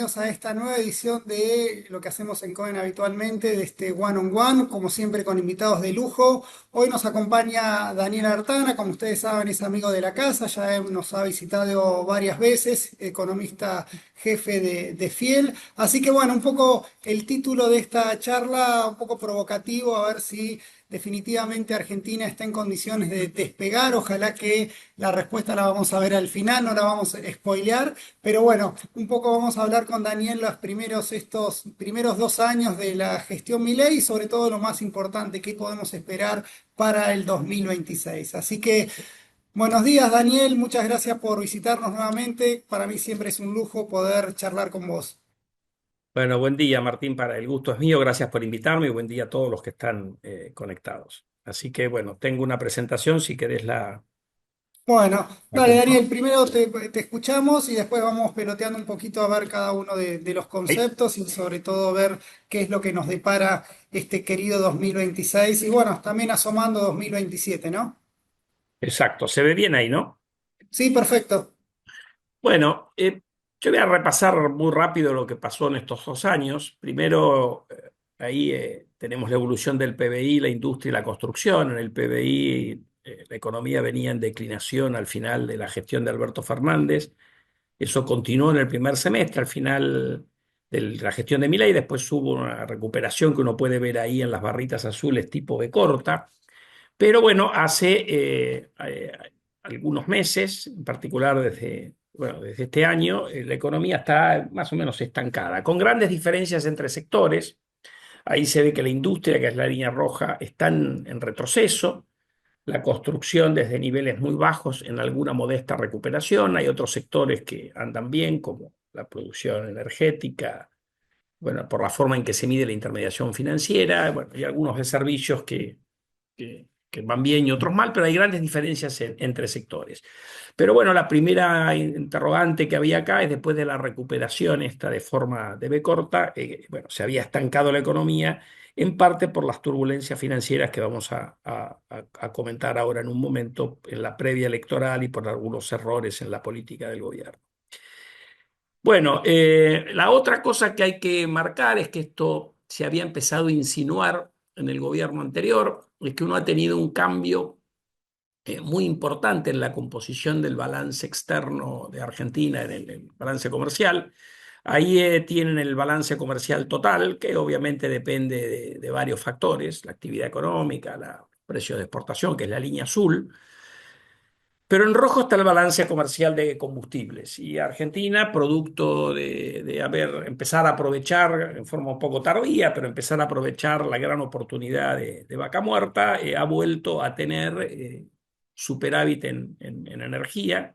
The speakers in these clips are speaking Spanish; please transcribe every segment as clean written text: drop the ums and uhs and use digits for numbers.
bienvenidos a esta nueva edición de lo que hacemos en Cohen habitualmente, de este One on One, como siempre con invitados de lujo. Hoy nos acompaña Daniel Artana, como ustedes saben es amigo de la casa, ya nos ha visitado varias veces, economista jefe de Fiel. Así que bueno, un poco el título de esta charla, un poco provocativo, a ver si definitivamente Argentina está en condiciones de despegar. Ojalá que la respuesta la vamos a ver al final, no la vamos a spoilear. Pero bueno, un poco vamos a hablar con Daniel estos primeros 2 años de la gestión Milei y sobre todo lo más importante, qué podemos esperar para el 2026. Así que buenos días, Daniel, muchas gracias por visitarnos nuevamente. Para mí siempre es un lujo poder charlar con vos. Bueno, buen día, Martín. Para el gusto es mío. Gracias por invitarme y buen día a todos los que están conectados. Así que, bueno, tengo una presentación. Si querés, Bueno, la dale, Daniel, comparto. primero te escuchamos y después vamos peloteando un poquito a ver cada uno de los Ahí. conceptos y sobre todo ver qué es lo que nos depara este querido 2026 y bueno, también asomando 2027, ¿no? Exacto. Se ve bien ahí, ¿no? Sí, perfecto. Bueno, yo voy a repasar muy rápido lo que pasó en estos 2 años. Primero, ahí tenemos la evolución del PBI, la industria y la construcción. En el PBI, la economía venía en declinación al final de la gestión de Alberto Fernández. Eso continuó en el primer semestre, al final de la gestión de Milei, después hubo una recuperación que uno puede ver ahí en las barritas azules tipo B corta, pero bueno, hace algunos meses, en particular desde este año, la economía está más o menos estancada, con grandes diferencias entre sectores. Ahí se ve que la industria, que es la línea roja, está en retroceso, la construcción desde niveles muy bajos en alguna modesta recuperación. Hay otros sectores que andan bien, como la producción energética, bueno, por la forma en que se mide la intermediación financiera. Bueno, hay algunos de servicios que van bien y otros mal, pero hay grandes diferencias entre sectores. Pero bueno, la primera interrogante que había acá es después de la recuperación esta de forma de B corta, bueno, se había estancado la economía en parte por las turbulencias financieras que vamos a comentar ahora en un momento en la previa electoral y por algunos errores en la política del gobierno. Bueno, la otra cosa que hay que marcar es que esto se había empezado a insinuar en el gobierno anterior, es que uno ha tenido un cambio muy importante en la composición del balance externo de Argentina, en el balance comercial. Ahí tienen el balance comercial total, que obviamente depende de varios factores, la actividad económica, los precios de exportación, que es la línea azul. Pero en rojo está el balance comercial de combustibles y Argentina, producto de empezar a aprovechar en forma un poco tardía, pero empezar a aprovechar la gran oportunidad de Vaca Muerta, ha vuelto a tener superávit en energía,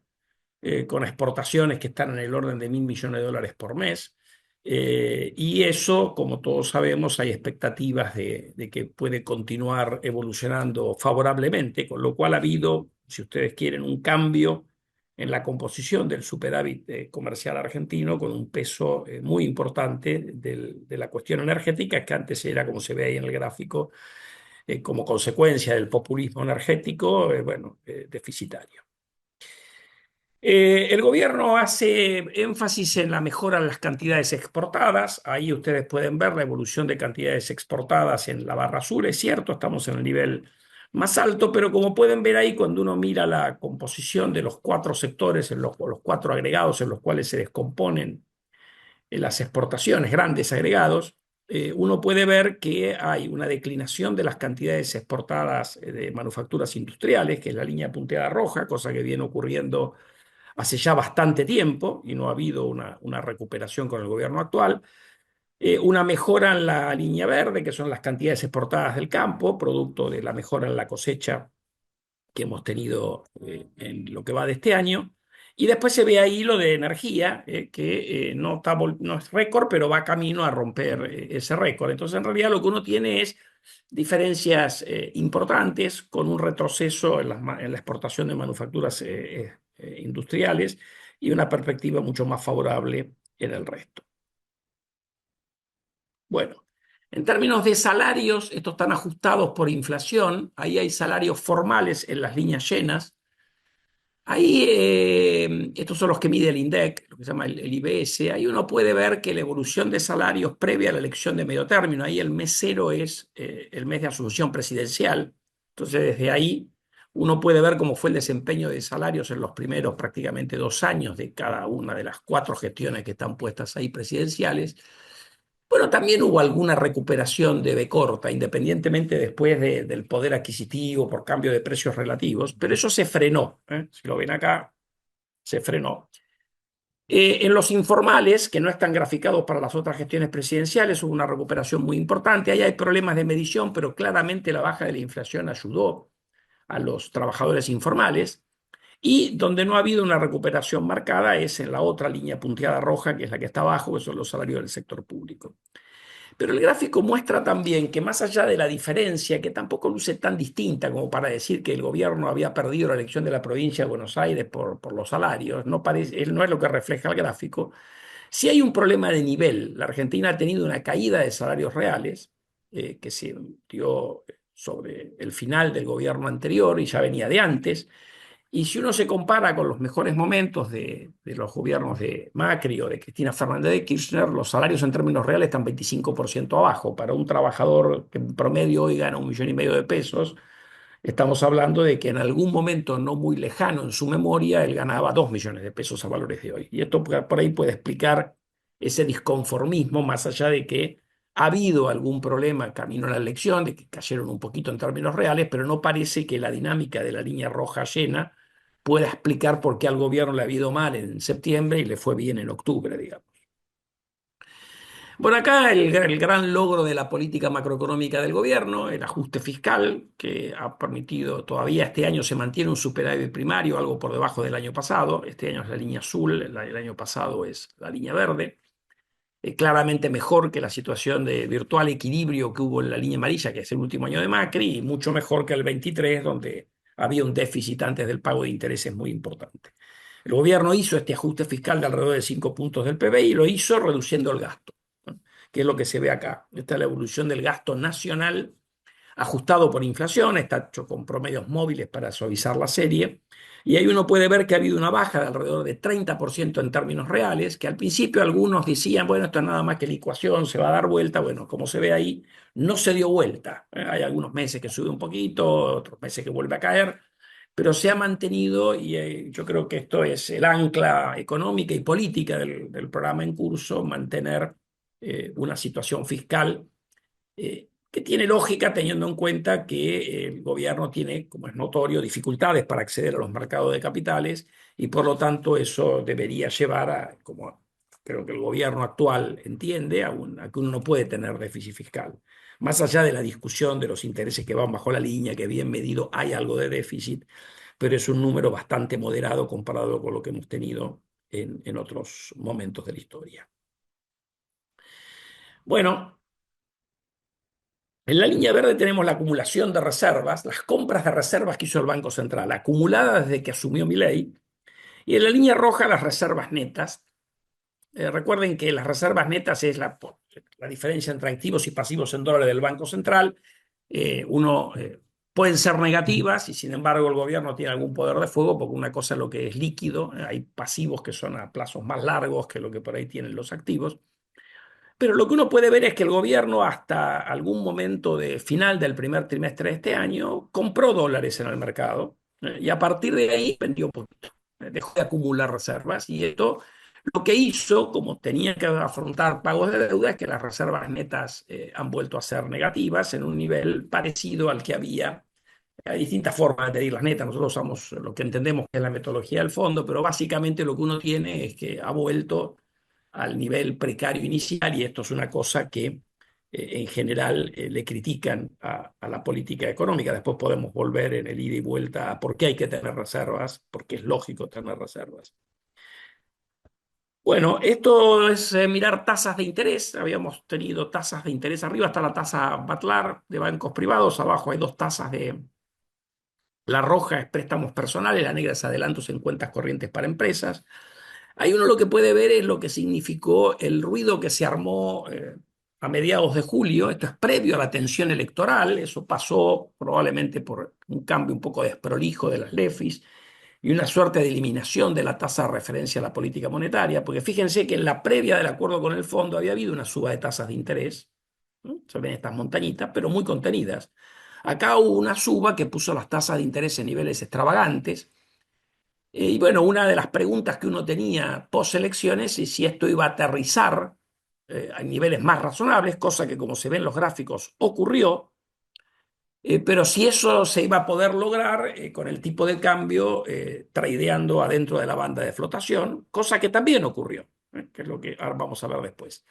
con exportaciones que están en el orden de 1.000 millones de dólares por mes. Y eso, como todos sabemos, hay expectativas de que puede continuar evolucionando favorablemente, con lo cual ha habido, si ustedes quieren, un cambio en la composición del superávit comercial argentino con un peso muy importante de la cuestión energética, que antes era, como se ve ahí en el gráfico, como consecuencia del populismo energético, bueno, deficitario. El gobierno hace énfasis en la mejora en las cantidades exportadas. Ahí ustedes pueden ver la evolución de cantidades exportadas en la barra azul. Es cierto, estamos en el nivel más alto, pero como pueden ver ahí, cuando uno mira la composición de los cuatro sectores, o los cuatro agregados en los cuales se descomponen las exportaciones, grandes agregados, uno puede ver que hay una declinación de las cantidades exportadas de manufacturas industriales, que es la línea punteada roja, cosa que viene ocurriendo hace ya bastante tiempo y no ha habido una recuperación con el gobierno actual. Una mejora en la línea verde, que son las cantidades exportadas del campo, producto de la mejora en la cosecha que hemos tenido en lo que va de este año. Y después se ve ahí lo de energía, que no es récord, pero va camino a romper ese récord. Entonces, en realidad, lo que uno tiene es diferencias importantes con un retroceso en la exportación de manufacturas industriales y una perspectiva mucho más favorable en el resto. Bueno, en términos de salarios, estos están ajustados por inflación. Ahí hay salarios formales en las líneas llenas, Ahí, estos son los que mide el INDEC, lo que se llama el IBS. Ahí uno puede ver que la evolución de salarios previa a la elección de medio término, ahí el mes cero es el mes de asunción presidencial. Entonces, desde ahí uno puede ver cómo fue el desempeño de salarios en los primeros prácticamente 2 años de cada una de las 4 gestiones que están puestas ahí presidenciales. Bueno, también hubo alguna recuperación de B corta, independientemente después del poder adquisitivo por cambio de precios relativos, pero eso se frenó, ¿eh? Si lo ven acá, se frenó. En los informales, que no están graficados para las otras gestiones presidenciales, hubo una recuperación muy importante. Ahí hay problemas de medición, pero claramente la baja de la inflación ayudó a los trabajadores informales. Y donde no ha habido una recuperación marcada es en la otra línea punteada roja, que es la que está abajo, que son los salarios del sector público. Pero el gráfico muestra también que más allá de la diferencia, que tampoco luce tan distinta como para decir que el gobierno había perdido la elección de la provincia de Buenos Aires por los salarios, no, parece, no es lo que refleja el gráfico, sí hay un problema de nivel. La Argentina ha tenido una caída de salarios reales que se dio sobre el final del gobierno anterior y ya venía de antes. Y si uno se compara con los mejores momentos de los gobiernos de Macri o de Cristina Fernández de Kirchner, los salarios en términos reales están 25% abajo. Para un trabajador que en promedio hoy gana 1,5 millones de pesos, estamos hablando de que en algún momento no muy lejano en su memoria, él ganaba 2 millones de pesos a valores de hoy. Y esto por ahí puede explicar ese disconformismo, más allá de que ha habido algún problema camino a la elección, de que cayeron un poquito en términos reales, pero no parece que la dinámica de la línea roja llena pueda explicar por qué al gobierno le ha ido mal en septiembre y le fue bien en octubre, digamos. Bueno, acá el gran logro de la política macroeconómica del gobierno, el ajuste fiscal, que ha permitido, todavía este año se mantiene un superávit primario, algo por debajo del año pasado. Este año es la línea azul, el año pasado es la línea verde. Claramente mejor que la situación de virtual equilibrio que hubo en la línea amarilla, que es el último año de Macri, y mucho mejor que el 23, donde había un déficit antes del pago de intereses muy importante. El gobierno hizo este ajuste fiscal de alrededor de 5 puntos del PBI y lo hizo reduciendo el gasto, ¿no? Que es lo que se ve acá. Esta es la evolución del gasto nacional ajustado por inflación, está hecho con promedios móviles para suavizar la serie, y ahí uno puede ver que ha habido una baja de alrededor de 30% en términos reales, que al principio algunos decían, bueno, esto es nada más que licuación, se va a dar vuelta. Bueno, como se ve ahí, no se dio vuelta. Hay algunos meses que sube un poquito, otros meses que vuelve a caer, pero se ha mantenido y yo creo que esto es el ancla económica y política del programa en curso, mantener una situación fiscal que tiene lógica teniendo en cuenta que el gobierno tiene, como es notorio, dificultades para acceder a los mercados de capitales y por lo tanto eso debería llevar a, como creo que el gobierno actual entiende, a que uno no puede tener déficit fiscal. Más allá de la discusión de los intereses que van bajo la línea, que bien medido hay algo de déficit, pero es un número bastante moderado comparado con lo que hemos tenido en otros momentos de la historia. Bueno, en la línea verde tenemos la acumulación de reservas, las compras de reservas que hizo el Banco Central, acumuladas desde que asumió Milei, y en la línea roja las reservas netas. Recuerden que las reservas netas es la diferencia entre activos y pasivos en dólares del Banco Central. Pueden ser negativas y sin embargo el gobierno tiene algún poder de fuego porque una cosa es lo que es líquido, hay pasivos que son a plazos más largos que lo que por ahí tienen los activos. Pero lo que uno puede ver es que el gobierno hasta algún momento de final del primer trimestre de este año compró dólares en el mercado, y a partir de ahí vendió un poquito, dejó de acumular reservas y esto lo que hizo, como tenía que afrontar pagos de deuda, es que las reservas netas han vuelto a ser negativas en un nivel parecido al que había. Hay distintas formas de medir las netas, nosotros usamos lo que entendemos que es la metodología del fondo, pero básicamente lo que uno tiene es que ha vuelto al nivel precario inicial y esto es una cosa que en general le critican a la política económica. Después podemos volver en el ida y vuelta a por qué hay que tener reservas, porque es lógico tener reservas. Bueno, esto es mirar tasas de interés. Habíamos tenido tasas de interés arriba, está la tasa Batlar de bancos privados, abajo hay dos tasas de... La roja es préstamos personales, la negra es adelantos en cuentas corrientes para empresas. Ahí uno lo que puede ver es lo que significó el ruido que se armó a mediados de julio. Esto es previo a la tensión electoral. Eso pasó probablemente por un cambio un poco desprolijo de las LEFIs. y una suerte de eliminación de la tasa de referencia a la política monetaria, porque fíjense que en la previa del acuerdo con el fondo había habido una suba de tasas de interés, ¿no? Se ven estas montañitas, pero muy contenidas. Acá hubo una suba que puso las tasas de interés en niveles extravagantes. Y bueno, una de las preguntas que uno tenía post elecciones es si esto iba a aterrizar a niveles más razonables, cosa que como se ven en los gráficos ocurrió. Pero si eso se iba a poder lograr con el tipo de cambio tradeando adentro de la banda de flotación, cosa que también ocurrió, que es lo que ahora vamos a ver después.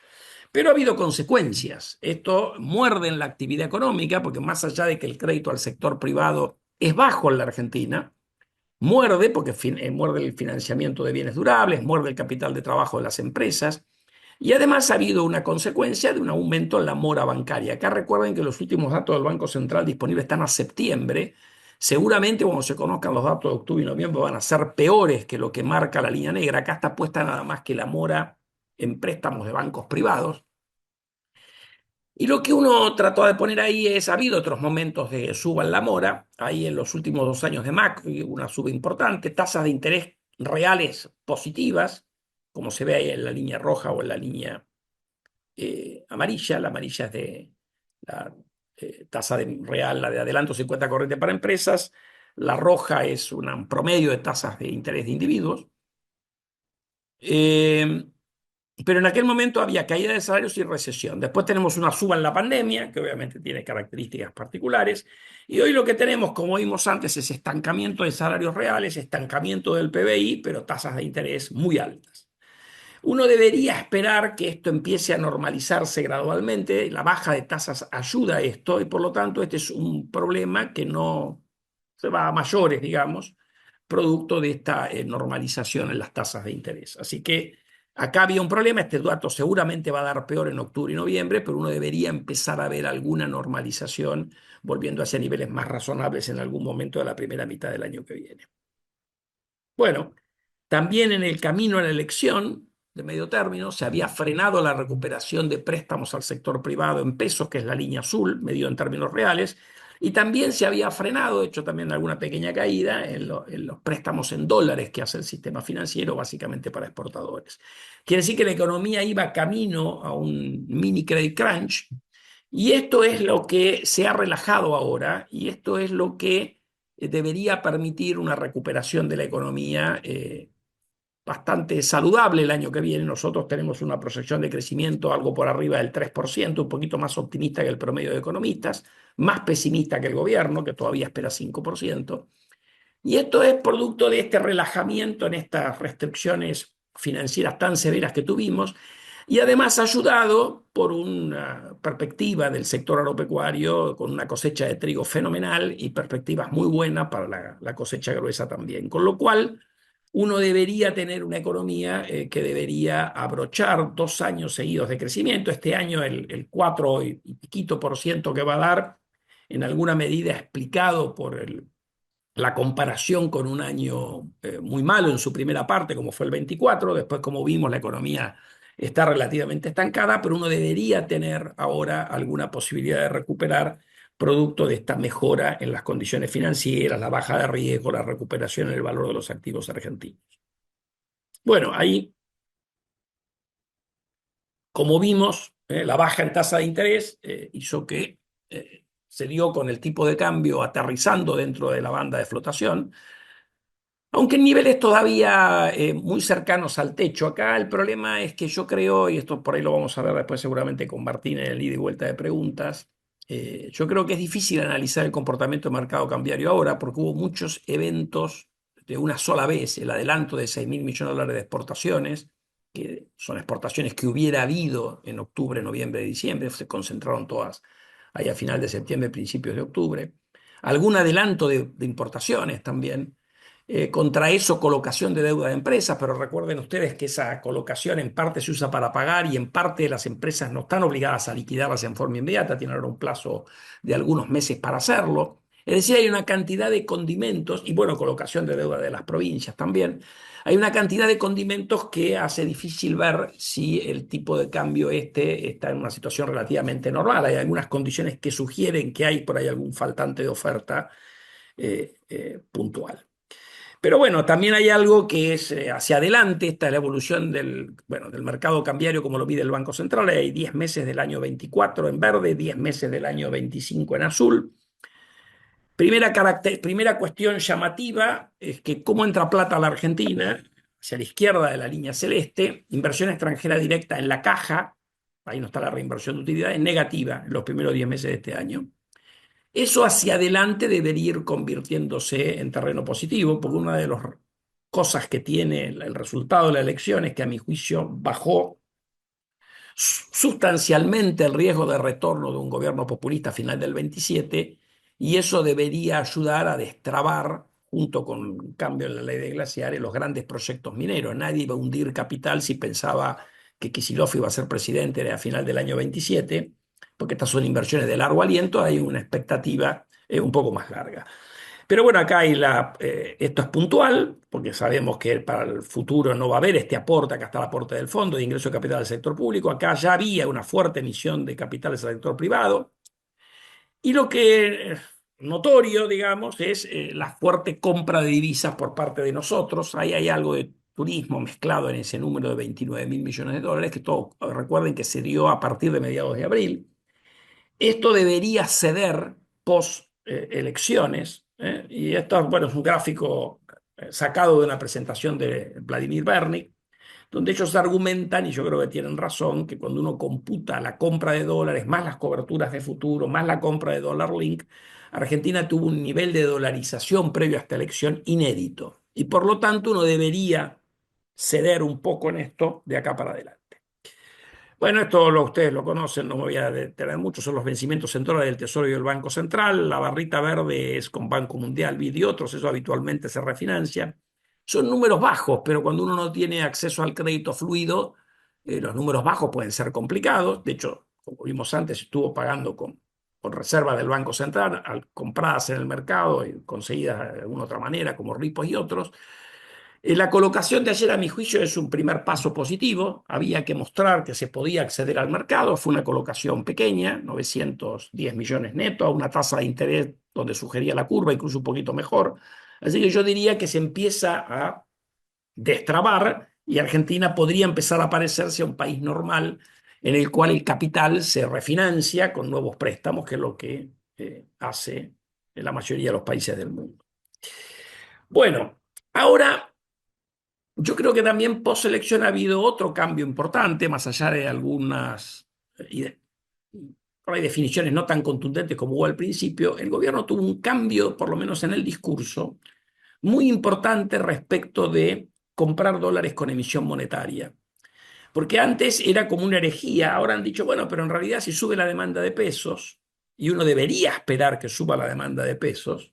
Pero ha habido consecuencias. Esto muerde en la actividad económica, porque más allá de que el crédito al sector privado es bajo en la Argentina, muerde porque muerde el financiamiento de bienes durables, muerde el capital de trabajo de las empresas. Y además ha habido una consecuencia de un aumento en la mora bancaria. Acá recuerden que los últimos datos del Banco Central disponibles están a septiembre. Seguramente cuando se conozcan los datos de octubre y noviembre van a ser peores que lo que marca la línea negra. Acá está puesta nada más que la mora en préstamos de bancos privados. Y lo que uno trató de poner ahí es, ha habido otros momentos de suba en la mora, ahí en los últimos 2 años de Macri, una suba importante, tasas de interés reales positivas, como se ve ahí en la línea roja o en la línea amarilla. La amarilla es de la tasa real, la de adelanto 50 corriente para empresas, la roja es un promedio de tasas de interés de individuos. Eh, pero en aquel momento había caída de salarios y recesión. Después tenemos una suba en la pandemia, que obviamente tiene características particulares. Y hoy lo que tenemos, como vimos antes, es estancamiento de salarios reales, estancamiento del PBI, pero tasas de interés muy altas. Uno debería esperar que esto empiece a normalizarse gradualmente. La baja de tasas ayuda a esto y por lo tanto este es un problema que no se va a mayores, digamos, producto de esta normalización en las tasas de interés. Así que acá había un problema, este dato seguramente va a dar peor en octubre y noviembre, pero uno debería empezar a ver alguna normalización volviendo hacia niveles más razonables en algún momento de la primera mitad del año que viene. Bueno, también en el camino a la elección de medio término se había frenado la recuperación de préstamos al sector privado en pesos, que es la línea azul, medido en términos reales, y también se había frenado, hecho también alguna pequeña caída en los préstamos en dólares que hace el sistema financiero, básicamente para exportadores. Quiere decir que la economía iba camino a un mini credit crunch, y esto es lo que se ha relajado ahora, y esto es lo que debería permitir una recuperación de la economía bastante saludable el año que viene. Nosotros tenemos una proyección de crecimiento algo por arriba del 3%, un poquito más optimista que el promedio de economistas, más pesimista que el gobierno, que todavía espera 5%. Y esto es producto de este relajamiento en estas restricciones financieras tan severas que tuvimos y además ayudado por una perspectiva del sector agropecuario con una cosecha de trigo fenomenal y perspectivas muy buenas para la cosecha gruesa también. Con lo cual, uno debería tener una economía que debería abrochar 2 años seguidos de crecimiento. Este año el 4 y piquito por ciento que va a dar, en alguna medida explicado por la comparación con un año muy malo en su primera parte, como fue el 24. Después, como vimos, la economía está relativamente estancada, pero uno debería tener ahora alguna posibilidad de recuperar producto de esta mejora en las condiciones financieras, la baja de riesgo, la recuperación en el valor de los activos argentinos. Bueno, ahí, como vimos, la baja en tasa de interés hizo que se dio con el tipo de cambio aterrizando dentro de la banda de flotación, aunque en niveles todavía muy cercanos al techo. Acá el problema es que yo creo, y esto por ahí lo vamos a ver después seguramente con Martín en el ida y vuelta de preguntas, yo creo que es difícil analizar el comportamiento del mercado cambiario ahora porque hubo muchos eventos de una sola vez, el adelanto de 6.000 millones de dólares de exportaciones, que son exportaciones que hubiera habido en octubre, noviembre, diciembre, se concentraron todas ahí a final de septiembre, principios de octubre. Algún adelanto de importaciones también. Contra eso, colocación de deuda de empresas, pero recuerden ustedes que esa colocación en parte se usa para pagar y en parte las empresas no están obligadas a liquidarlas en forma inmediata, tienen ahora un plazo de algunos meses para hacerlo. Es decir, hay una cantidad de condimentos, y bueno, colocación de deuda de las provincias también, hay una cantidad de condimentos que hace difícil ver si el tipo de cambio este está en una situación relativamente normal. Hay algunas condiciones que sugieren que hay por ahí algún faltante de oferta puntual. Pero bueno, también hay algo que es hacia adelante, esta es la evolución del mercado cambiario como lo mide el Banco Central. Hay 10 meses del año 24 en verde, 10 meses del año 25 en azul. Primera cuestión llamativa es que cómo entra plata a la Argentina, hacia la izquierda de la línea celeste, inversión extranjera directa en la caja, ahí no está la reinversión de utilidades, negativa en los primeros 10 meses de este año. Eso hacia adelante debería ir convirtiéndose en terreno positivo, porque una de las cosas que tiene el resultado de la elección es que a mi juicio bajó sustancialmente el riesgo de retorno de un gobierno populista a final del 27 y eso debería ayudar a destrabar, junto con el cambio en la ley de glaciares, los grandes proyectos mineros. Nadie iba a hundir capital si pensaba que Kicillof iba a ser presidente a final del año 27, porque estas son inversiones de largo aliento, hay una expectativa un poco más larga. Pero bueno, acá esto es puntual, porque sabemos que para el futuro no va a haber este aporte, acá está el aporte del Fondo de Ingreso de Capital del Sector Público, acá ya había una fuerte emisión de capitales al sector privado, y lo que notorio, digamos, es la fuerte compra de divisas por parte de nosotros. Ahí hay algo de turismo mezclado en ese número de 29.000 millones de dólares, que todo, recuerden que se dio a partir de mediados de abril. Esto debería ceder post elecciones, y esto, bueno, es un gráfico sacado de una presentación de Vladimir Bernik, donde ellos argumentan, y yo creo que tienen razón, que cuando uno computa la compra de dólares, más las coberturas de futuro, más la compra de dólar link, Argentina tuvo un nivel de dolarización previo a esta elección inédito. Y por lo tanto uno debería ceder un poco en esto de acá para adelante. Bueno, ustedes lo conocen, no me voy a detener mucho, son los vencimientos en dólares del Tesoro y del Banco Central. La barrita verde es con Banco Mundial, BID y otros, eso habitualmente se refinancia. Son números bajos, pero cuando uno no tiene acceso al crédito fluido, los números bajos pueden ser complicados. De hecho, como vimos antes, estuvo pagando con reservas del Banco Central, compradas en el mercado y conseguidas de alguna otra manera, como ripos y otros. La colocación de ayer, a mi juicio, es un primer paso positivo. Había que mostrar que se podía acceder al mercado. Fue una colocación pequeña, 910 millones netos, a una tasa de interés donde sugería la curva, incluso un poquito mejor. Así que yo diría que se empieza a destrabar y Argentina podría empezar a parecerse a un país normal en el cual el capital se refinancia con nuevos préstamos, que es lo que hace la mayoría de los países del mundo. Bueno, ahora yo creo que también post-elección ha habido otro cambio importante, más allá de algunas por ahí definiciones no tan contundentes como hubo al principio. El gobierno tuvo un cambio, por lo menos en el discurso, muy importante respecto de comprar dólares con emisión monetaria. Porque antes era como una herejía, ahora han dicho, bueno, pero en realidad si sube la demanda de pesos, y uno debería esperar que suba la demanda de pesos,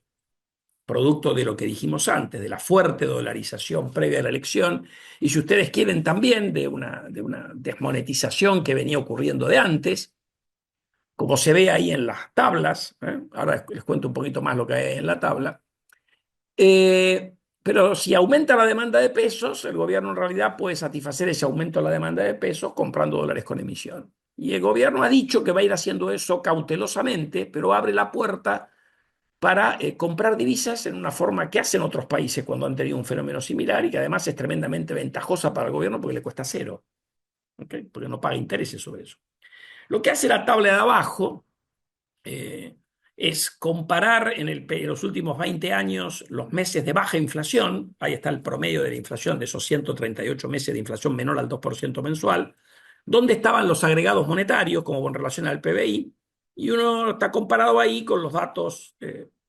producto de lo que dijimos antes, de la fuerte dolarización previa a la elección, y si ustedes quieren también de una desmonetización que venía ocurriendo de antes, como se ve ahí en las tablas, ahora les cuento un poquito más lo que hay en la tabla, pero si aumenta la demanda de pesos, el gobierno en realidad puede satisfacer ese aumento de la demanda de pesos comprando dólares con emisión. Y el gobierno ha dicho que va a ir haciendo eso cautelosamente, pero abre la puerta para comprar divisas en una forma que hacen otros países cuando han tenido un fenómeno similar y que además es tremendamente ventajosa para el gobierno porque le cuesta cero, ¿okay? Porque no paga intereses sobre eso. Lo que hace la tabla de abajo eh, es comparar en los últimos 20 años los meses de baja inflación, ahí está el promedio de la inflación de esos 138 meses de inflación menor al 2% mensual, dónde estaban los agregados monetarios como con relación al PBI, y uno está comparado ahí con los datos,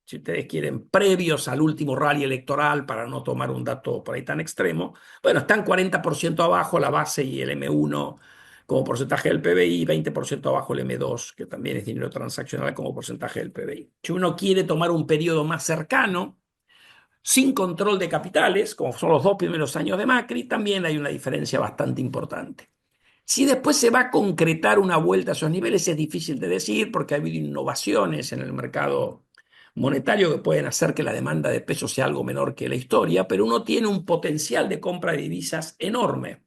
si ustedes quieren, previos al último rally electoral, para no tomar un dato por ahí tan extremo. Bueno, están 40% abajo la base y el M1 como porcentaje del PBI, 20% abajo el M2, que también es dinero transaccional, como porcentaje del PBI. Si uno quiere tomar un periodo más cercano, sin control de capitales, como son los 2 primeros años de Macri, también hay una diferencia bastante importante. Si después se va a concretar una vuelta a esos niveles, es difícil de decir porque ha habido innovaciones en el mercado monetario que pueden hacer que la demanda de pesos sea algo menor que la historia, pero uno tiene un potencial de compra de divisas enorme.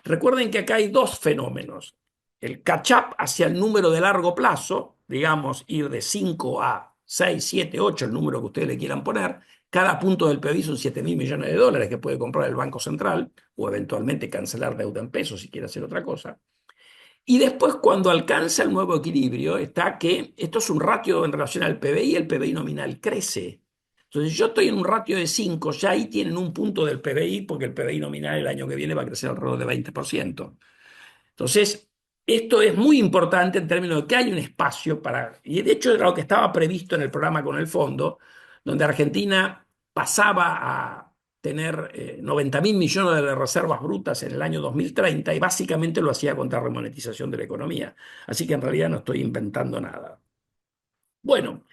Recuerden que acá hay dos fenómenos. El catch-up hacia el número de largo plazo, digamos, ir de 5 a 6, 7, 8, el número que ustedes le quieran poner, Cada punto del PBI son 7.000 millones de dólares que puede comprar el Banco Central o eventualmente cancelar deuda en pesos si quiere hacer otra cosa. Y después, cuando alcanza el nuevo equilibrio, está que esto es un ratio en relación al PBI, el PBI nominal crece. Entonces, yo estoy en un ratio de 5, ya ahí tienen un punto del PBI, porque el PBI nominal el año que viene va a crecer alrededor de 20%. Entonces, esto es muy importante en términos de que hay un espacio para, y de hecho era lo que estaba previsto en el programa con el fondo, donde Argentina pasaba a tener 90.000 millones de reservas brutas en el año 2030 y básicamente lo hacía contra remonetización de la economía. Así que en realidad no estoy inventando nada. Bueno,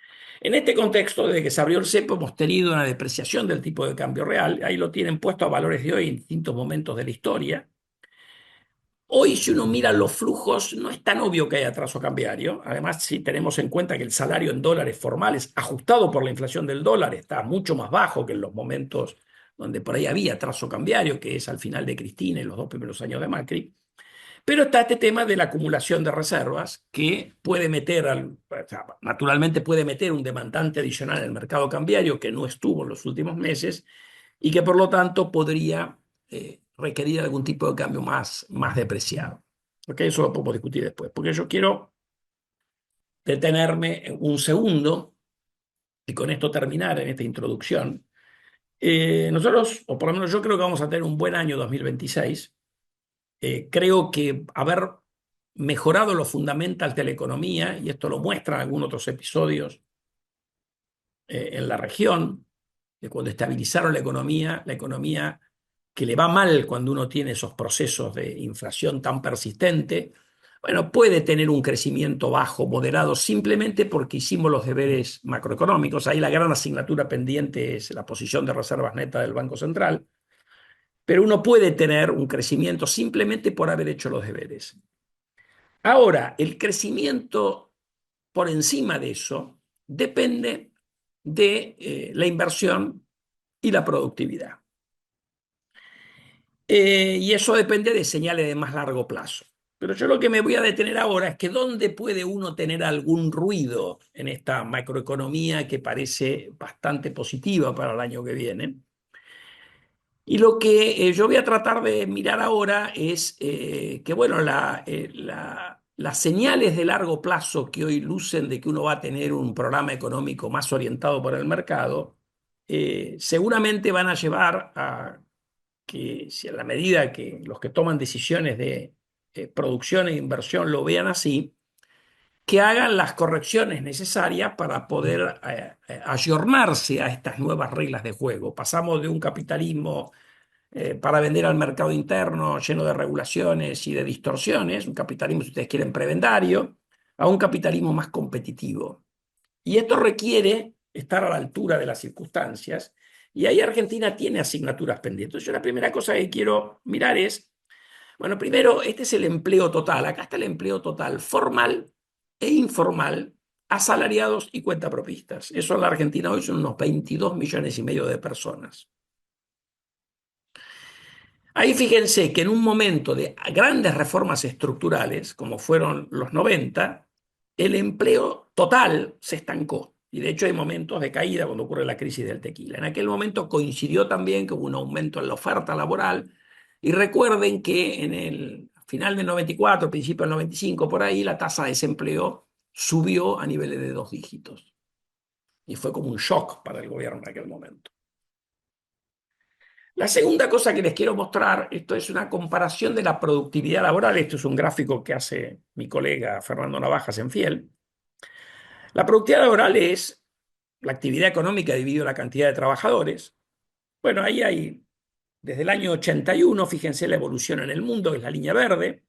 en este contexto, desde que se abrió el cepo, hemos tenido una depreciación del tipo de cambio real. Ahí lo tienen puesto a valores de hoy en distintos momentos de la historia. Hoy, si uno mira los flujos, no es tan obvio que haya atraso cambiario. Además, si tenemos en cuenta que el salario en dólares formales, ajustado por la inflación del dólar, está mucho más bajo que en los momentos donde por ahí había atraso cambiario, que es al final de Cristina y los 2 primeros años de Macri. Pero está este tema de la acumulación de reservas que puede meter, o sea, naturalmente puede meter un demandante adicional en el mercado cambiario que no estuvo en los últimos meses y que por lo tanto podría requerir algún tipo de cambio más depreciado. ¿Ok? Eso lo podemos discutir después, porque yo quiero detenerme un segundo y con esto terminar en esta introducción. Nosotros, o por lo menos yo creo que vamos a tener un buen año 2026. Creo que haber mejorado los fundamentals de la economía, y esto lo muestran algunos otros episodios en la región, de cuando estabilizaron la economía que le va mal cuando uno tiene esos procesos de inflación tan persistente, bueno, puede tener un crecimiento bajo, moderado, simplemente porque hicimos los deberes macroeconómicos. Ahí la gran asignatura pendiente es la posición de reservas netas del Banco Central, pero uno puede tener un crecimiento simplemente por haber hecho los deberes. Ahora, el crecimiento por encima de eso depende de la inversión y la productividad. Y eso depende de señales de más largo plazo. Pero yo lo que me voy a detener ahora es que dónde puede uno tener algún ruido en esta macroeconomía que parece bastante positiva para el año que viene. Y lo que yo voy a tratar de mirar ahora es que, bueno, las señales de largo plazo que hoy lucen de que uno va a tener un programa económico más orientado por el mercado, seguramente van a llevar a que, si a la medida que los que toman decisiones de producción e inversión lo vean así, que hagan las correcciones necesarias para poder ayornarse a estas nuevas reglas de juego. Pasamos de un capitalismo para vender al mercado interno lleno de regulaciones y de distorsiones, un capitalismo, si ustedes quieren, prebendario, a un capitalismo más competitivo. Y esto requiere estar a la altura de las circunstancias, y ahí Argentina tiene asignaturas pendientes. Yo la primera cosa que quiero mirar es, bueno, primero, este es el empleo total. Acá está el empleo total formal e informal, asalariados y cuentapropistas. Eso en la Argentina hoy son unos 22,5 millones de personas. Ahí fíjense que en un momento de grandes reformas estructurales, como fueron los 90, el empleo total se estancó. Y de hecho hay momentos de caída cuando ocurre la crisis del tequila. En aquel momento coincidió también que hubo un aumento en la oferta laboral. Y recuerden que en el final del 94, principio del 95, por ahí, la tasa de desempleo subió a niveles de 2 dígitos. Y fue como un shock para el gobierno en aquel momento. La segunda cosa que les quiero mostrar, esto es una comparación de la productividad laboral. Esto es un gráfico que hace mi colega Fernando Navajas en Fiel. La productividad laboral es la actividad económica dividido la cantidad de trabajadores. Bueno, ahí hay, desde el año 81, fíjense la evolución en el mundo, que es la línea verde.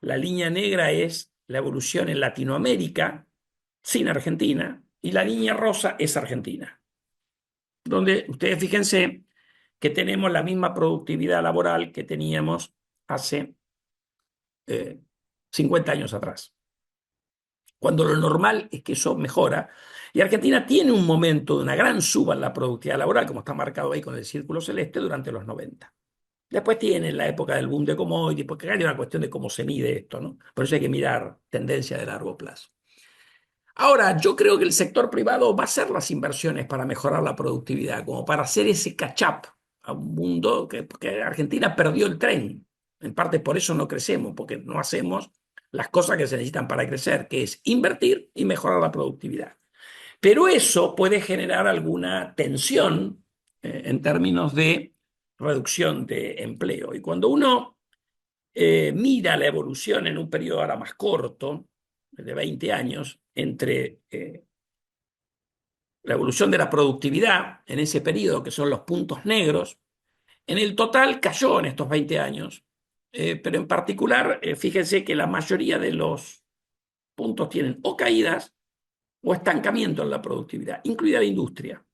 La línea negra es la evolución en Latinoamérica, sin Argentina. Y la línea rosa es Argentina. Donde ustedes fíjense que tenemos la misma productividad laboral que teníamos hace 50 años atrás, cuando lo normal es que eso mejora. Y Argentina tiene un momento de una gran suba en la productividad laboral, como está marcado ahí con el círculo celeste, durante los 90. Después tiene la época del boom de commodities, porque hay una cuestión de cómo se mide esto, ¿no? Por eso hay que mirar tendencia de largo plazo. Ahora, yo creo que el sector privado va a hacer las inversiones para mejorar la productividad, como para hacer ese catch-up a un mundo que Argentina perdió el tren. En parte por eso no crecemos, porque no hacemos las cosas que se necesitan para crecer, que es invertir y mejorar la productividad. Pero eso puede generar alguna tensión en términos de reducción de empleo. Y cuando uno mira la evolución en un periodo ahora más corto, de 20 años, entre la evolución de la productividad en ese periodo, que son los puntos negros, en el total cayó en estos 20 años, pero en particular, fíjense que la mayoría de los puntos tienen o caídas o estancamiento en la productividad, incluida la industria,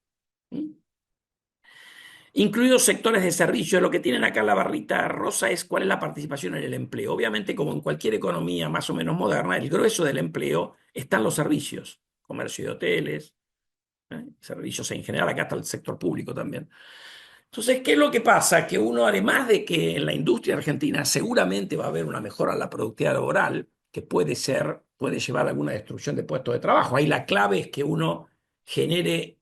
incluidos sectores de servicio. Lo que tienen acá en la barrita rosa es cuál es la participación en el empleo. Obviamente, como en cualquier economía más o menos moderna, el grueso del empleo está en los servicios, comercio de hoteles, servicios en general, acá está el sector público también. Entonces, ¿qué es lo que pasa? Que uno, además de que en la industria argentina seguramente va a haber una mejora en la productividad laboral, que puede llevar a alguna destrucción de puestos de trabajo. Ahí la clave es que uno genere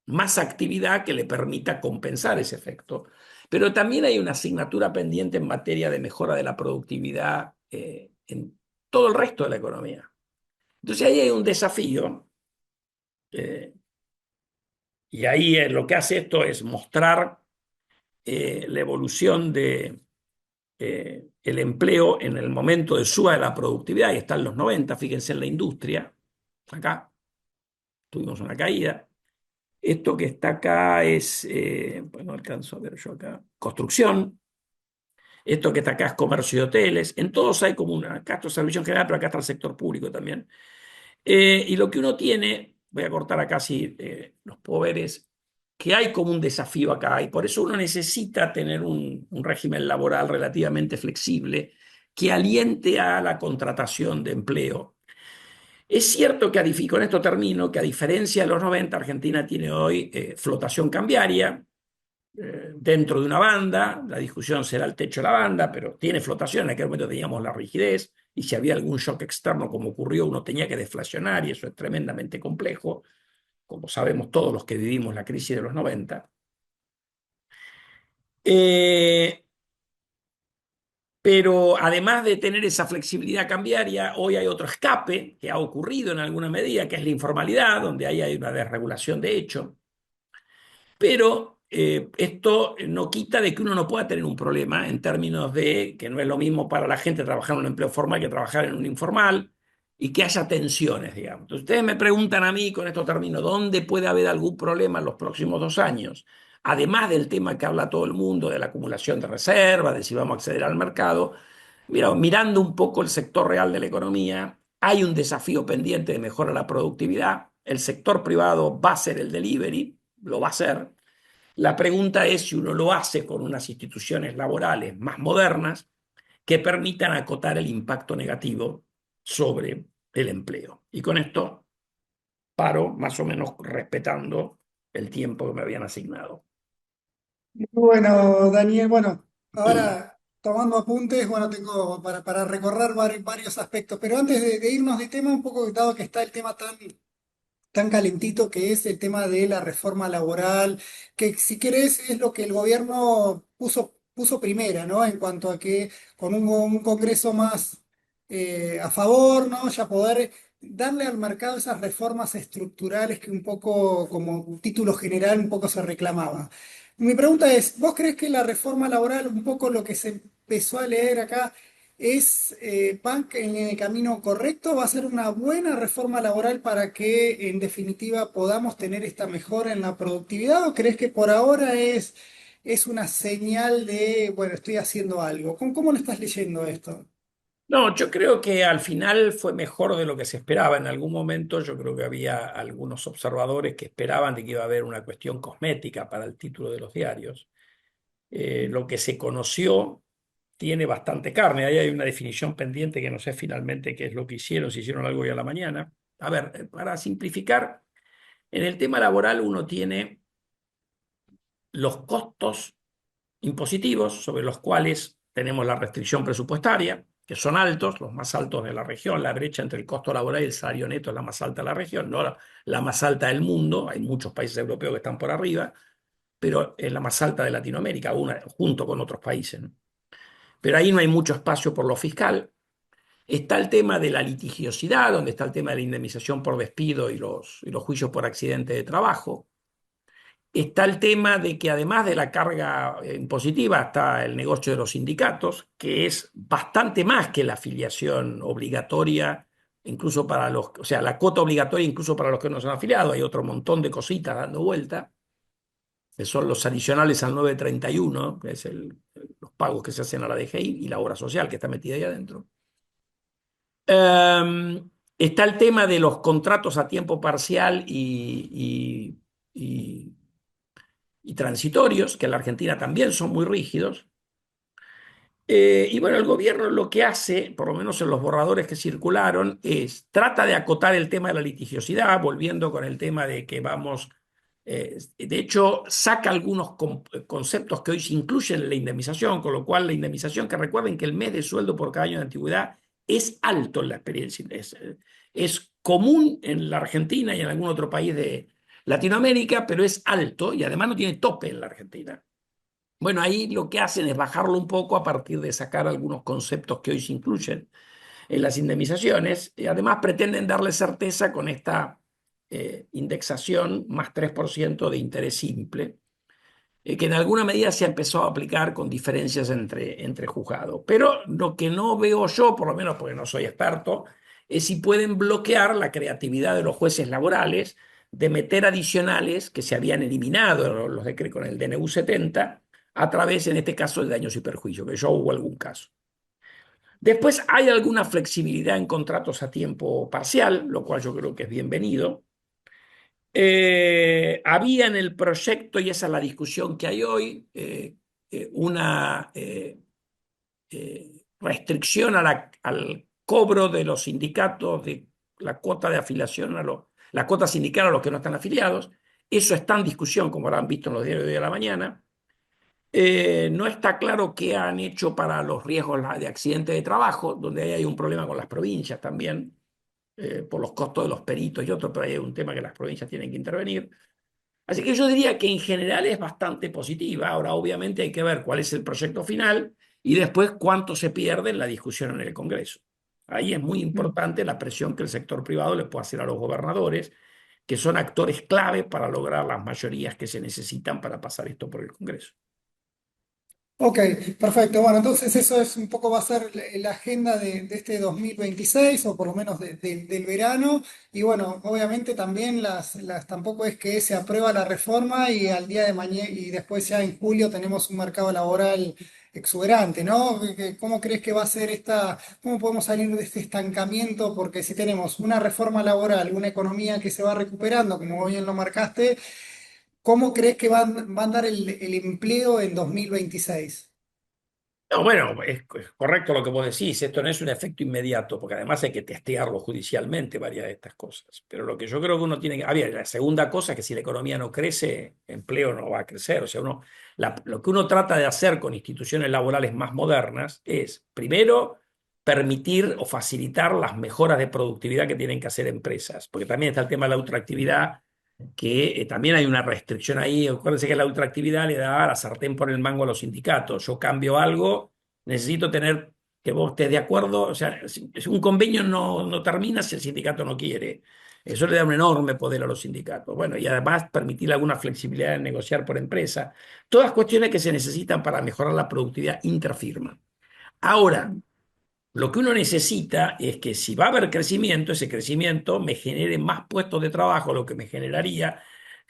más actividad que le permita compensar ese efecto. Pero también hay una asignatura pendiente en materia de mejora de la productividad en todo el resto de la economía. Entonces ahí hay un desafío eh, y ahí lo que hace esto es mostrar la evolución de el empleo en el momento de suba de la productividad, y está en los 90, fíjense en la industria, acá tuvimos una caída. Esto que está acá es, pues no alcanzo a ver yo acá, construcción. Esto que está acá es comercio y hoteles. En todos hay como una, acá está servicio en general, pero acá está el sector público también. Y lo que uno tiene, voy a cortar acá si los poderes, que hay como un desafío acá, y por eso uno necesita tener un régimen laboral relativamente flexible que aliente a la contratación de empleo. Es cierto que, con esto termino, que a diferencia de los 90, Argentina tiene hoy flotación cambiaria dentro de una banda. La discusión será el techo de la banda, pero tiene flotación. En aquel momento teníamos la rigidez y si había algún shock externo como ocurrió, uno tenía que deflacionar y eso es tremendamente complejo, como sabemos todos los que vivimos la crisis de los 90. Eh, pero además de tener esa flexibilidad cambiaria, hoy hay otro escape que ha ocurrido en alguna medida, que es la informalidad, donde ahí hay una desregulación de hecho. Pero esto no quita de que uno no pueda tener un problema en términos de que no es lo mismo para la gente trabajar en un empleo formal que trabajar en un informal y que haya tensiones, digamos. Entonces, ustedes me preguntan a mí, con esto termino, ¿dónde puede haber algún problema en los próximos 2 años? Además del tema que habla todo el mundo, de la acumulación de reservas, de si vamos a acceder al mercado, mira, mirando un poco el sector real de la economía, hay un desafío pendiente de mejora de la productividad. El sector privado va a ser el delivery, lo va a hacer. La pregunta es si uno lo hace con unas instituciones laborales más modernas que permitan acotar el impacto negativo sobre el empleo. Y con esto paro más o menos respetando el tiempo que me habían asignado. Bueno, Daniel, bueno, ahora tomando apuntes, bueno, tengo para recorrer varios aspectos, pero antes de irnos de tema, un poco dado que está el tema tan calentito que es el tema de la reforma laboral, que si querés es lo que el gobierno puso primera, ¿no? En cuanto a que con un Congreso más a favor, ¿no? Ya poder darle al mercado esas reformas estructurales que un poco, como título general, un poco se reclamaba. Mi pregunta es, ¿vos crees que la reforma laboral, un poco lo que se empezó a leer acá, van en el camino correcto? ¿Va a ser una buena reforma laboral para que en definitiva podamos tener esta mejora en la productividad? ¿O crees que por ahora es una señal de, bueno, estoy haciendo algo? ¿Cómo lo estás leyendo esto? No, yo creo que al final fue mejor de lo que se esperaba. En algún momento yo creo que había algunos observadores que esperaban de que iba a haber una cuestión cosmética para el título de los diarios. Lo que se conoció tiene bastante carne. Ahí hay una definición pendiente que no sé finalmente qué es lo que hicieron, si hicieron algo hoy a la mañana. A ver, para simplificar, en el tema laboral uno tiene los costos impositivos sobre los cuales tenemos la restricción presupuestaria. que son altos, los más altos de la región. La brecha entre el costo laboral y el salario neto es la más alta de la región, no la más alta del mundo. Hay muchos países europeos que están por arriba, pero es la más alta de Latinoamérica, junto con otros países, ¿no? Pero ahí no hay mucho espacio por lo fiscal. Está el tema de la litigiosidad, donde está el tema de la indemnización por despido y los juicios por accidente de trabajo. Está el tema de que además de la carga impositiva está el negocio de los sindicatos, que es bastante más que la afiliación obligatoria, incluso para los, o sea, la cuota obligatoria incluso para los que no son afiliados. Hay otro montón de cositas dando vuelta, que son los adicionales al 931, que es los pagos que se hacen a la DGI y la obra social que está metida ahí adentro. Está el tema de los contratos a tiempo parcial y transitorios, que en la Argentina también son muy rígidos. Y bueno, el gobierno lo que hace, por lo menos en los borradores que circularon, es trata de acotar el tema de la litigiosidad, volviendo con el tema de que vamos, de hecho, saca algunos conceptos que hoy se incluyen en la indemnización, con lo cual la indemnización, que recuerden que el mes de sueldo por cada año de antigüedad es alto en la experiencia, es común en la Argentina y en algún otro país de Latinoamérica, pero es alto y además no tiene tope en la Argentina. Bueno, ahí lo que hacen es bajarlo un poco a partir de sacar algunos conceptos que hoy se incluyen en las indemnizaciones y además pretenden darle certeza con esta indexación más 3% de interés simple, que en alguna medida se ha empezado a aplicar con diferencias entre juzgados. Pero lo que no veo yo, por lo menos porque no soy experto, es si pueden bloquear la creatividad de los jueces laborales de meter adicionales que se habían eliminado con el DNU 70 a través, en este caso, de daños y perjuicios, que yo hubo algún caso. Después hay alguna flexibilidad en contratos a tiempo parcial, lo cual yo creo que es bienvenido. Había en el proyecto, y esa es la discusión que hay hoy, una restricción al cobro de los sindicatos de la cuota de afiliación la cuota sindical a los que no están afiliados. Eso está en discusión, como lo han visto en los diarios de hoy a la mañana. No está claro qué han hecho para los riesgos de accidente de trabajo, donde ahí hay un problema con las provincias también, por los costos de los peritos y otros, pero ahí hay un tema que las provincias tienen que intervenir. Así que yo diría que en general es bastante positiva. Ahora, obviamente, hay que ver cuál es el proyecto final y después cuánto se pierde en la discusión en el Congreso. Ahí es muy importante la presión que el sector privado le puede hacer a los gobernadores, que son actores clave para lograr las mayorías que se necesitan para pasar esto por el Congreso. Ok, perfecto. Bueno, entonces eso es un poco va a ser la agenda de este 2026 o por lo menos del verano. Y bueno, obviamente también tampoco es que se aprueba la reforma y al día de mañana y después ya en julio tenemos un mercado laboral exuberante, ¿no? ¿Cómo crees que va a ser cómo podemos salir de este estancamiento? Porque si tenemos una reforma laboral, una economía que se va recuperando, como bien lo marcaste, ¿cómo crees que va a andar el empleo en 2026? No, bueno, es correcto lo que vos decís. Esto no es un efecto inmediato, porque además hay que testearlo judicialmente varias de estas cosas. Pero lo que yo creo que uno tiene que... A ver, la segunda cosa es que si la economía no crece, empleo no va a crecer. O sea, lo que uno trata de hacer con instituciones laborales más modernas es, primero, permitir o facilitar las mejoras de productividad que tienen que hacer empresas. Porque también está el tema de la ultraactividad, que también hay una restricción ahí. Acuérdense que la ultraactividad le da la sartén por el mango a los sindicatos. Yo cambio algo, necesito tener que vos estés de acuerdo. O sea, si un convenio no termina si el sindicato no quiere. Eso le da un enorme poder a los sindicatos. Bueno, y además permitir alguna flexibilidad en negociar por empresa. Todas cuestiones que se necesitan para mejorar la productividad interfirma. Ahora, lo que uno necesita es que si va a haber crecimiento, ese crecimiento me genere más puestos de trabajo, lo que me generaría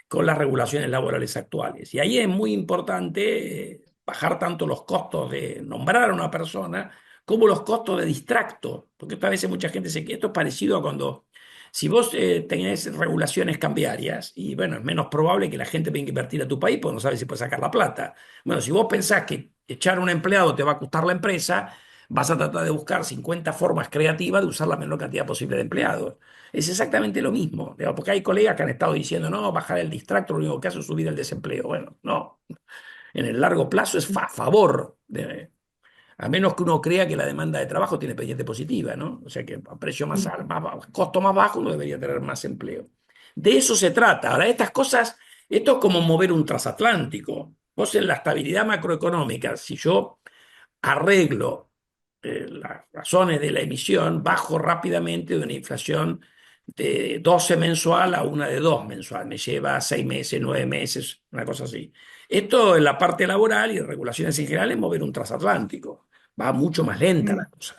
con las regulaciones laborales actuales. Y ahí es muy importante bajar tanto los costos de nombrar a una persona como los costos de distracto, porque esta veces mucha gente dice que esto es parecido a cuando, si vos tenés regulaciones cambiarias, y bueno, es menos probable que la gente venga a invertir a tu país porque no sabe si puede sacar la plata. Bueno, si vos pensás que echar a un empleado te va a costar la empresa, vas a tratar de buscar 50 formas creativas de usar la menor cantidad posible de empleados. Es exactamente lo mismo, digamos, porque hay colegas que han estado diciendo, no, bajar el distracto, lo único que hace es subir el desempleo. Bueno, no, en el largo plazo es a favor. A menos que uno crea que la demanda de trabajo tiene pendiente positiva, ¿no? O sea que a precio costo más bajo uno debería tener más empleo. De eso se trata. Ahora, estas cosas, esto es como mover un transatlántico. Vos en la estabilidad macroeconómica, si yo arreglo las razones de la emisión, bajo rápidamente de una inflación de 12 mensual a una de 2 mensual. Me lleva 6 meses, 9 meses, una cosa así. Esto en la parte laboral y regulaciones en general es mover un transatlántico. Va mucho más lenta la Mm, cosa.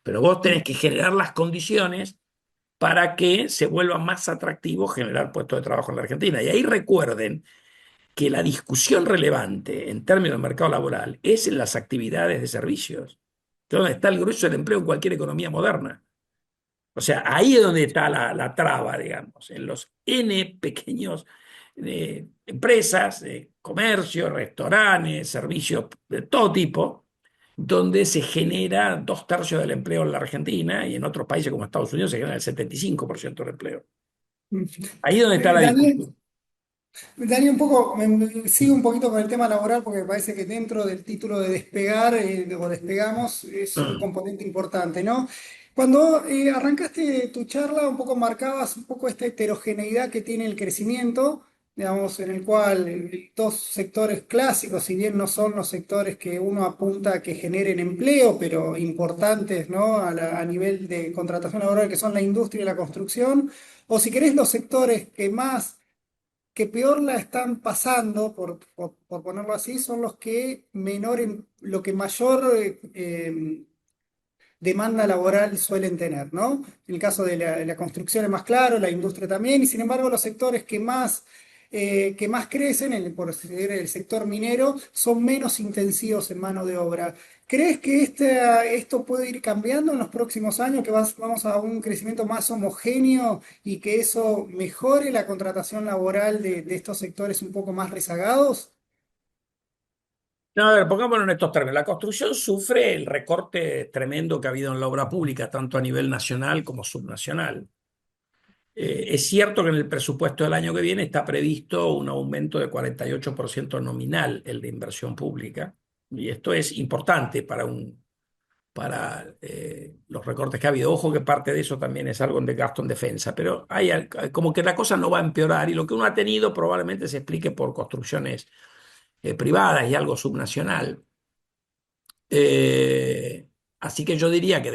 Pero vos mm, tenés que generar las condiciones para que se vuelva más atractivo generar puestos de trabajo en la Argentina. Y ahí recuerden que la discusión relevante en términos del mercado laboral es en las actividades de servicios, que es donde está el grueso del empleo en cualquier economía moderna. O sea, ahí es donde está la traba, digamos, en los N pequeños empresas, comercios, restaurantes, servicios de todo tipo, donde se genera 2/3 del empleo en la Argentina y en otros países como Estados Unidos se genera el 75% del empleo. mm. Ahí es donde está la Daniel, discusión. Dani, un poco, sigo un poquito con el tema laboral porque me parece que dentro del título de despegar o despegamos es un Mm. componente importante, ¿no? Cuando arrancaste tu charla, un poco marcabas un poco esta heterogeneidad que tiene el crecimiento, digamos, en el cual dos sectores clásicos, si bien no son los sectores que uno apunta a que generen empleo, pero importantes, ¿no? A nivel de contratación laboral, que son la industria y la construcción, o si querés los sectores que peor la están pasando, por ponerlo así, son los que lo que mayor demanda laboral suelen tener, ¿no? En el caso de la construcción es más claro, la industria también, y sin embargo los sectores que más crecen, por ser el sector minero, son menos intensivos en mano de obra. ¿Crees que esto puede ir cambiando en los próximos años, que vamos a un crecimiento más homogéneo y que eso mejore la contratación laboral de estos sectores un poco más rezagados? No, a ver, pongámoslo en estos términos. La construcción sufre el recorte tremendo que ha habido en la obra pública, tanto a nivel nacional como subnacional. Es cierto que en el presupuesto del año que viene está previsto un aumento de 48% nominal, el de inversión pública, y esto es importante para los recortes que ha habido. Ojo que parte de eso también es algo de gasto en defensa, pero como que la cosa no va a empeorar y lo que uno ha tenido probablemente se explique por construcciones privadas y algo subnacional. Eh, Así que yo diría que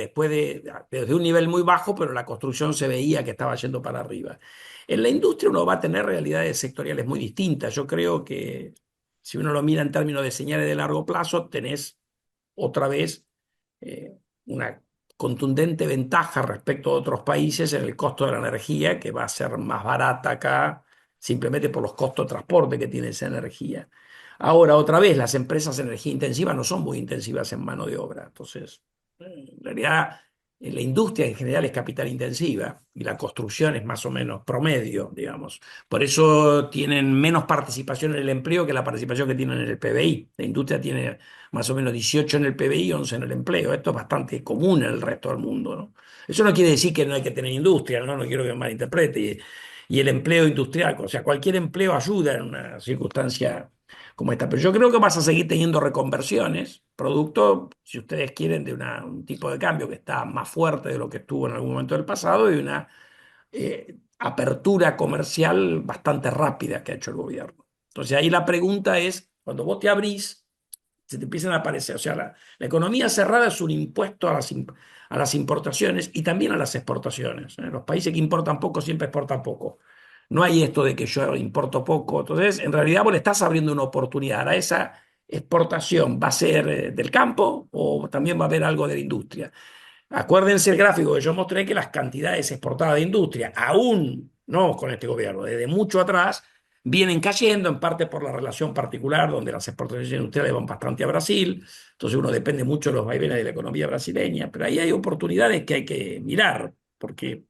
desde un nivel muy bajo, pero la construcción se veía que estaba yendo para arriba. En la industria uno va a tener realidades sectoriales muy distintas. Yo creo que si uno lo mira en términos de señales de largo plazo, tenés otra vez una contundente ventaja respecto a otros países en el costo de la energía, que va a ser más barata acá simplemente por los costos de transporte que tiene esa energía. Ahora, otra vez, las empresas de energía intensiva no son muy intensivas en mano de obra. Entonces, en realidad, la industria en general es capital intensiva y la construcción es más o menos promedio, digamos. Por eso tienen menos participación en el empleo que la participación que tienen en el PBI. La industria tiene más o menos 18 en el PBI y 11 en el empleo. Esto es bastante común en el resto del mundo, ¿no? Eso no quiere decir que no hay que tener industria, ¿no? No quiero que me malinterprete. Y el empleo industrial, o sea, cualquier empleo ayuda en una circunstancia como esta. Pero yo creo que vas a seguir teniendo reconversiones, producto, si ustedes quieren, de un tipo de cambio que está más fuerte de lo que estuvo en algún momento del pasado y una apertura comercial bastante rápida que ha hecho el gobierno. Entonces ahí la pregunta es, cuando vos te abrís, se te empiezan a aparecer, o sea, la economía cerrada es un impuesto a las importaciones y también a las exportaciones. ¿Eh? Los países que importan poco siempre exportan poco. No hay esto de que yo importo poco. Entonces, en realidad vos le estás abriendo una oportunidad. A esa exportación va a ser del campo o también va a haber algo de la industria. Acuérdense el gráfico que yo mostré que las cantidades exportadas de industria, aún no con este gobierno, desde mucho atrás, vienen cayendo, en parte por la relación particular, donde las exportaciones industriales van bastante a Brasil, entonces uno depende mucho de los vaivenes de la economía brasileña, pero ahí hay oportunidades que hay que mirar, porque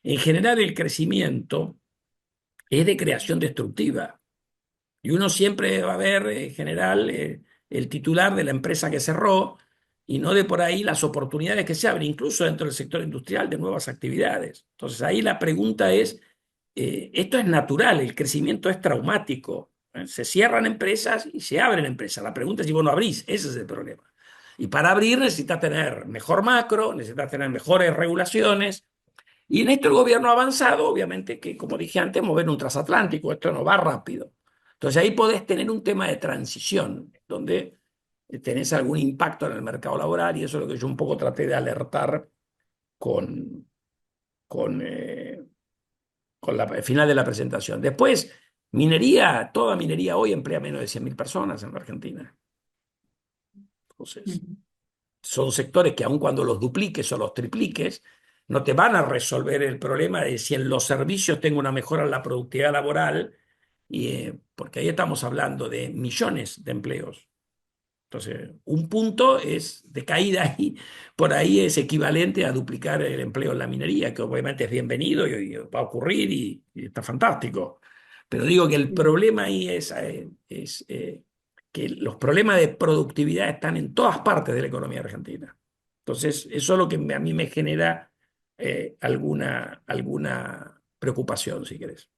en general el crecimiento es de creación destructiva. Y uno siempre va a ver, en general, el titular de la empresa que cerró y no de por ahí las oportunidades que se abren, incluso dentro del sector industrial, de nuevas actividades. Entonces ahí la pregunta es, esto es natural, el crecimiento es traumático. Se cierran empresas y se abren empresas. La pregunta es si vos no abrís, ese es el problema. Y para abrir necesitas tener mejor macro, necesitas tener mejores regulaciones. Y en esto el gobierno ha avanzado, obviamente que, como dije antes, mover un transatlántico, esto no va rápido. Entonces ahí podés tener un tema de transición, donde tenés algún impacto en el mercado laboral, y eso es lo que yo un poco traté de alertar con, con, eh, el final de la presentación. Después, minería, toda minería hoy emplea menos de 100.000 personas en la Argentina. Entonces, son sectores que aun cuando los dupliques o los tripliques, no te van a resolver el problema de si en los servicios tengo una mejora en la productividad laboral, porque ahí estamos hablando de millones de empleos. Entonces, un punto es de caída y por ahí es equivalente a duplicar el empleo en la minería, que obviamente es bienvenido y va a ocurrir y está fantástico. Pero digo que el problema ahí es que los problemas de productividad están en todas partes de la economía argentina. Entonces, eso es lo que a mí me genera alguna preocupación, si querés.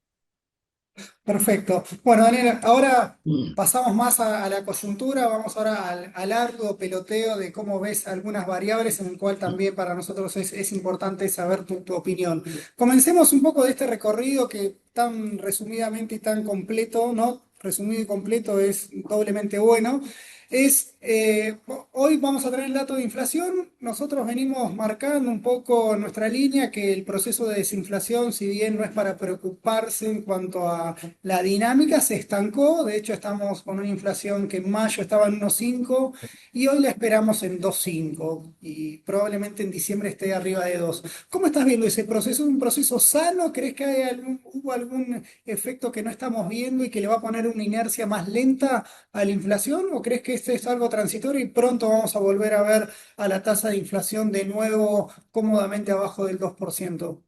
Perfecto. Bueno, Daniel, ahora Mm. pasamos más a la coyuntura, vamos ahora al arduo peloteo de cómo ves algunas variables en el cual también para nosotros es importante saber tu opinión. Comencemos un poco de este recorrido que tan resumidamente y tan completo, ¿no? Resumido y completo es doblemente bueno. Hoy vamos a tener el dato de inflación. Nosotros venimos marcando un poco nuestra línea que el proceso de desinflación, si bien no es para preocuparse en cuanto a la dinámica, se estancó. De hecho, estamos con una inflación que en mayo estaba en 1,5 y hoy la esperamos en 2,5 y probablemente en diciembre esté arriba de 2. ¿Cómo estás viendo ese proceso? ¿Es un proceso sano? ¿Crees que hubo algún efecto que no estamos viendo y que le va a poner una inercia más lenta a la inflación? ¿O crees que este es algo transitorio y pronto vamos a volver a ver a la tasa de inflación de nuevo cómodamente abajo del 2%?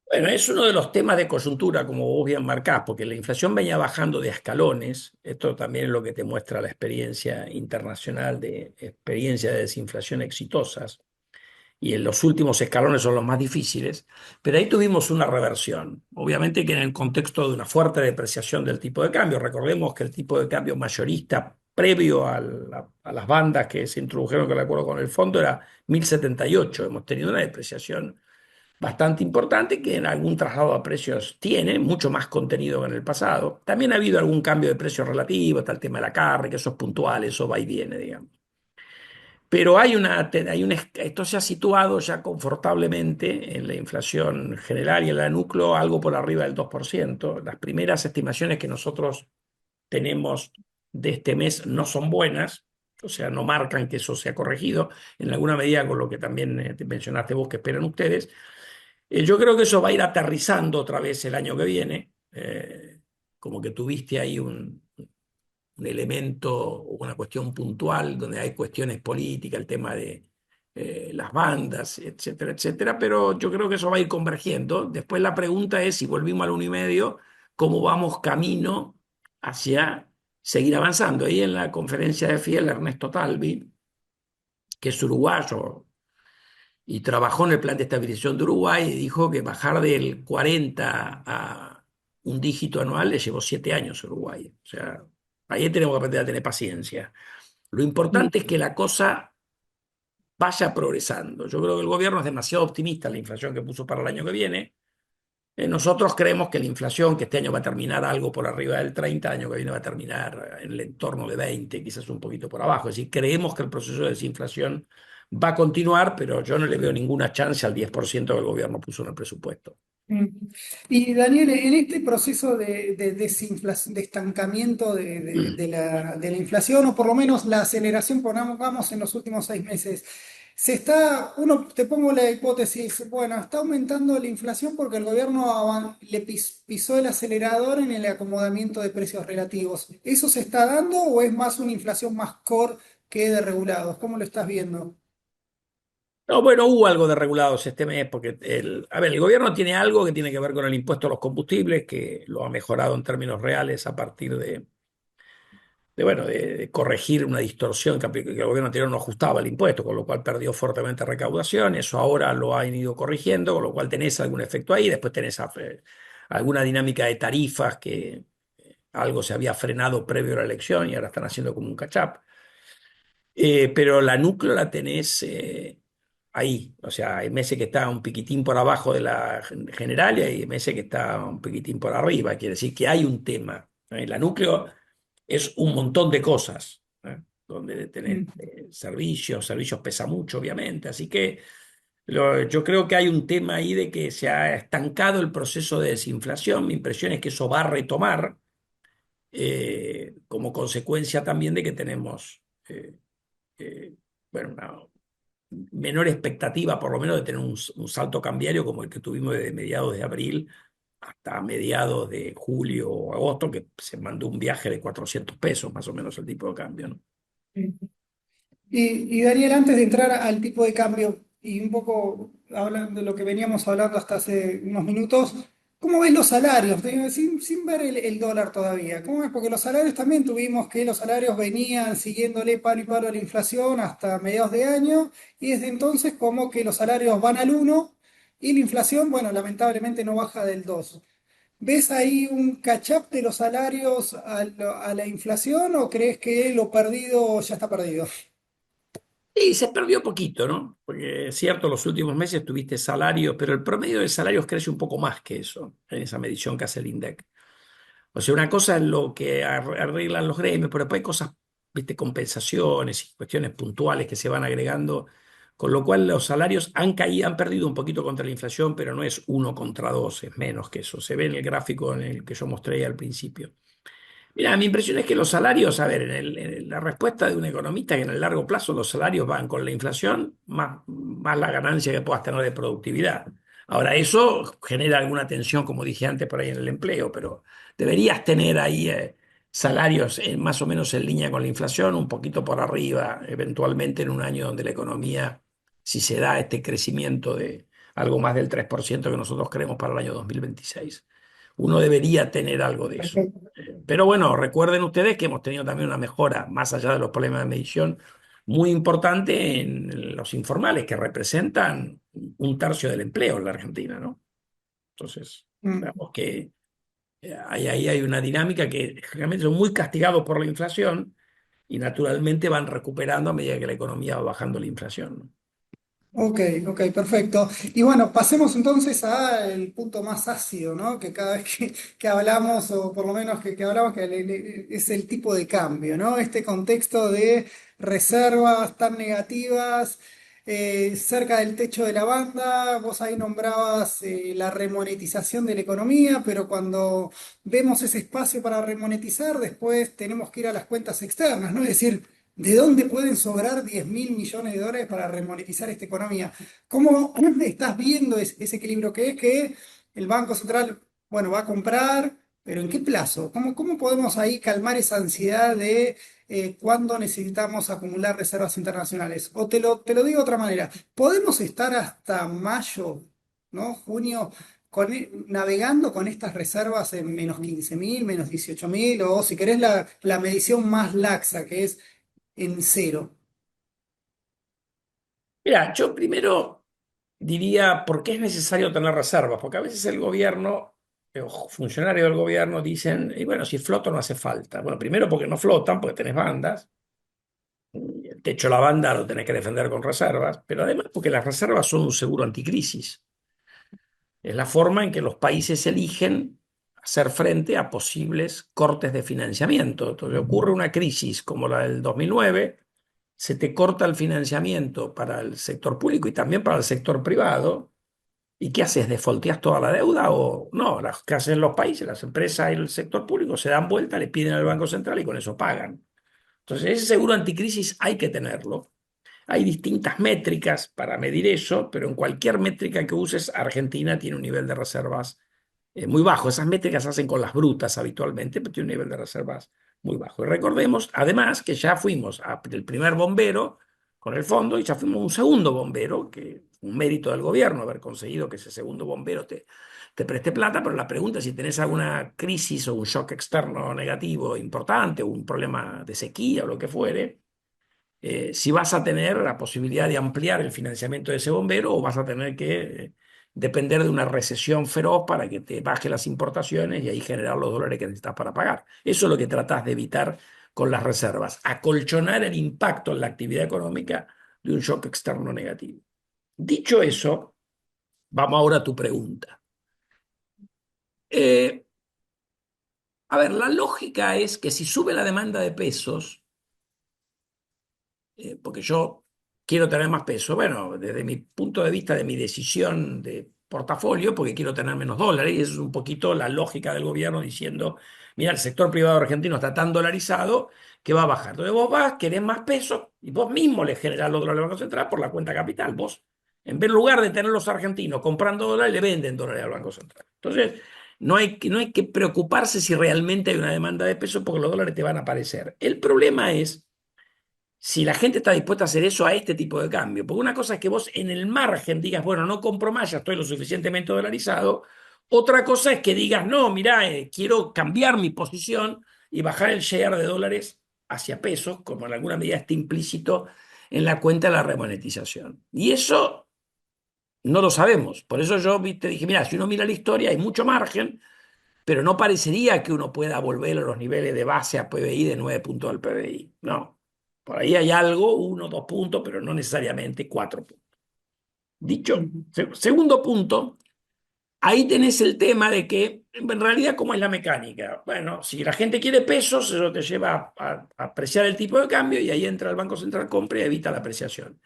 Bueno, es uno de los temas de coyuntura, como vos bien marcás, porque la inflación venía bajando de escalones. Esto también es lo que te muestra la experiencia internacional de experiencias de desinflación exitosas. Y en los últimos escalones son los más difíciles. Pero ahí tuvimos una reversión. Obviamente que en el contexto de una fuerte depreciación del tipo de cambio. Recordemos que el tipo de cambio mayorista previo a las bandas que se introdujeron con el acuerdo con el fondo era 1.078. Hemos tenido una depreciación bastante importante que en algún traslado a precios tiene, mucho más contenido que en el pasado. También ha habido algún cambio de precios relativo, está el tema de la carne, que eso es puntual, eso va y viene, digamos. Pero esto se ha situado ya confortablemente en la inflación general y en la núcleo algo por arriba del 2%. Las primeras estimaciones que nosotros tenemos de este mes no son buenas, o sea, no marcan que eso se ha corregido, en alguna medida con lo que también te mencionaste vos que esperan ustedes. Yo creo que eso va a ir aterrizando otra vez el año que viene, como que tuviste ahí un elemento o una cuestión puntual donde hay cuestiones políticas, el tema de las bandas, etcétera, etcétera, pero yo creo que eso va a ir convergiendo. Después la pregunta es, si volvimos al 1,5, ¿cómo vamos camino hacia seguir avanzando? Ahí en la conferencia de Fiel, Ernesto Talvi, que es uruguayo, y trabajó en el plan de estabilización de Uruguay y dijo que bajar del 40 a un dígito anual le llevó 7 años a Uruguay. O sea, ahí tenemos que aprender a tener paciencia. Lo importante es que la cosa vaya progresando. Yo creo que el gobierno es demasiado optimista en la inflación que puso para el año que viene. Nosotros creemos que la inflación, que este año va a terminar algo por arriba del 30, el año que viene va a terminar en el entorno de 20, quizás un poquito por abajo. Es decir, creemos que el proceso de desinflación va a continuar, pero yo no le veo ninguna chance al 10% que el gobierno puso en el presupuesto. Mm. Y Daniel, en este proceso de desinflación, de estancamiento de la inflación, o por lo menos la aceleración, pongamos en los últimos 6 meses, te pongo la hipótesis, bueno, está aumentando la inflación porque el gobierno pisó el acelerador en el acomodamiento de precios relativos. ¿Eso se está dando o es más una inflación más core que de regulados? ¿Cómo lo estás viendo? No, bueno, hubo algo de regulados este mes, porque a ver, el gobierno tiene algo que tiene que ver con el impuesto a los combustibles, que lo ha mejorado en términos reales a partir de corregir una distorsión que el gobierno anterior no ajustaba el impuesto, con lo cual perdió fuertemente recaudación. Eso ahora lo han ido corrigiendo, con lo cual tenés algún efecto ahí. Después tenés alguna dinámica de tarifas que algo se había frenado previo a la elección y ahora están haciendo como un catch-up. Pero la núcleo la tenés ahí. O sea, hay meses que está un piquitín por abajo de la general y hay meses que está un piquitín por arriba. Quiere decir que hay un tema. La núcleo es un montón de cosas, donde tenés Mm. servicios pesa mucho, obviamente. Así que yo creo que hay un tema ahí de que se ha estancado el proceso de desinflación. Mi impresión es que eso va a retomar como consecuencia también de que tenemos eh, eh, bueno, una menor expectativa, por lo menos, de tener un salto cambiario como el que tuvimos desde mediados de abril hasta mediados de julio o agosto, que se mandó un viaje de 400 pesos más o menos el tipo de cambio, ¿no? Y Daniel, antes de entrar al tipo de cambio y un poco hablando de lo que veníamos hablando hasta hace unos minutos, ¿cómo ves los salarios? Sin ver el dólar todavía. ¿Cómo ves? Porque los salarios también tuvimos que los salarios venían siguiéndole palo y palo a la inflación hasta mediados de año y desde entonces como que los salarios van al uno y la inflación, bueno, lamentablemente no baja del 2. ¿Ves ahí un catch-up de los salarios a la inflación o crees que lo perdido ya está perdido? Y se perdió poquito, ¿no? Porque es cierto, los últimos meses tuviste salarios, pero el promedio de salarios crece un poco más que eso, en esa medición que hace el INDEC. O sea, una cosa es lo que arreglan los gremios, pero después hay cosas, viste, compensaciones y cuestiones puntuales que se van agregando, con lo cual los salarios han caído, han perdido un poquito contra la inflación, pero no es uno contra dos, es menos que eso. Se ve en el gráfico en el que yo mostré al principio. Mira, mi impresión es que los salarios, a ver, la respuesta de un economista que en el largo plazo los salarios van con la inflación más la ganancia que puedas tener de productividad. Ahora, eso genera alguna tensión, como dije antes, por ahí en el empleo, pero deberías tener ahí salarios más o menos en línea con la inflación, un poquito por arriba, eventualmente en un año donde la economía, si se da este crecimiento de algo más del 3% que nosotros creemos para el año 2026, uno debería tener algo de eso. Perfecto. Pero bueno, recuerden ustedes que hemos tenido también una mejora, más allá de los problemas de medición, muy importante en los informales, que representan un tercio del empleo en la Argentina, ¿no? Entonces, Mm. veamos que ahí hay una dinámica que realmente son muy castigados por la inflación y naturalmente van recuperando a medida que la economía va bajando la inflación, ¿no? Ok, ok, perfecto. Y bueno, pasemos entonces al punto más ácido, ¿no? Que cada vez que hablamos, o por lo menos que hablamos, que es el tipo de cambio, ¿no? Este contexto de reservas tan negativas, cerca del techo de la banda, vos ahí nombrabas la remonetización de la economía, pero cuando vemos ese espacio para remonetizar, después tenemos que ir a las cuentas externas, ¿no? Es decir, ¿de dónde pueden sobrar 10.000 millones de dólares para remonetizar esta economía? ¿Cómo estás viendo ese equilibrio que es que el Banco Central, bueno, va a comprar, pero ¿en qué plazo? ¿Cómo podemos ahí calmar esa ansiedad de cuándo necesitamos acumular reservas internacionales? O te lo digo de otra manera, ¿podemos estar hasta mayo, ¿no? Junio, navegando con estas reservas en -15.000, -18.000, o si querés la medición más laxa, que es en cero? Mira, yo primero diría, ¿por qué es necesario tener reservas? Porque a veces el gobierno, o funcionarios del gobierno dicen, y bueno, si floto no hace falta. Bueno, primero porque no flotan, porque tenés bandas, y el techo de la banda lo tenés que defender con reservas, pero además porque las reservas son un seguro anticrisis. Es la forma en que los países eligen hacer frente a posibles cortes de financiamiento. Entonces ocurre una crisis como la del 2009, se te corta el financiamiento para el sector público y también para el sector privado. ¿Y qué haces? ¿Defolteas toda la deuda o no? Las que hacen los países, las empresas y el sector público se dan vuelta, le piden al Banco Central y con eso pagan. Entonces, ese seguro anticrisis hay que tenerlo. Hay distintas métricas para medir eso, pero en cualquier métrica que uses, Argentina tiene un nivel de reservas muy bajo. Esas métricas se hacen con las brutas habitualmente, pero tiene un nivel de reservas muy bajo. Y recordemos, además, que ya fuimos el primer bombero con el fondo y ya fuimos un segundo bombero, que un mérito del gobierno haber conseguido que ese segundo bombero te preste plata, pero la pregunta es si tenés alguna crisis o un shock externo negativo importante, o un problema de sequía o lo que fuere, si vas a tener la posibilidad de ampliar el financiamiento de ese bombero o vas a tener que depender de una recesión feroz para que te baje las importaciones y ahí generar los dólares que necesitas para pagar. Eso es lo que tratás de evitar con las reservas, acolchonar el impacto en la actividad económica de un shock externo negativo. Dicho eso, vamos ahora a tu pregunta. Eh, a ver, la lógica es que si sube la demanda de pesos, porque yo quiero tener más peso, bueno, desde mi punto de vista, de mi decisión de portafolio, porque quiero tener menos dólares, y eso es un poquito la lógica del gobierno diciendo, mira, el sector privado argentino está tan dolarizado que va a bajar. Entonces vos vas, querés más peso, y vos mismo le generás los dólares al Banco Central por la cuenta capital. Vos, en lugar de tener los argentinos comprando dólares, le venden dólares al Banco Central. Entonces, no hay que preocuparse si realmente hay una demanda de peso, porque los dólares te van a aparecer. El problema es si la gente está dispuesta a hacer eso a este tipo de cambio. Porque una cosa es que vos en el margen digas, bueno, no compro más, ya estoy lo suficientemente dolarizado. Otra cosa es que digas, no, mirá, quiero cambiar mi posición y bajar el share de dólares hacia pesos, como en alguna medida está implícito en la cuenta de la remonetización. Y eso no lo sabemos. Por eso yo te dije, mira, si uno mira la historia hay mucho margen, pero no parecería que uno pueda volver a los niveles de base a PBI de 9 puntos del PBI. No. Por ahí hay algo, 1 o 2 puntos, pero no necesariamente 4 puntos. Dicho, Ujú. segundo punto, ahí tenés el tema de que, en realidad, ¿cómo es la mecánica? Bueno, si la gente quiere pesos, eso te lleva a apreciar el tipo de cambio y ahí entra el Banco Central, compra y evita la apreciación.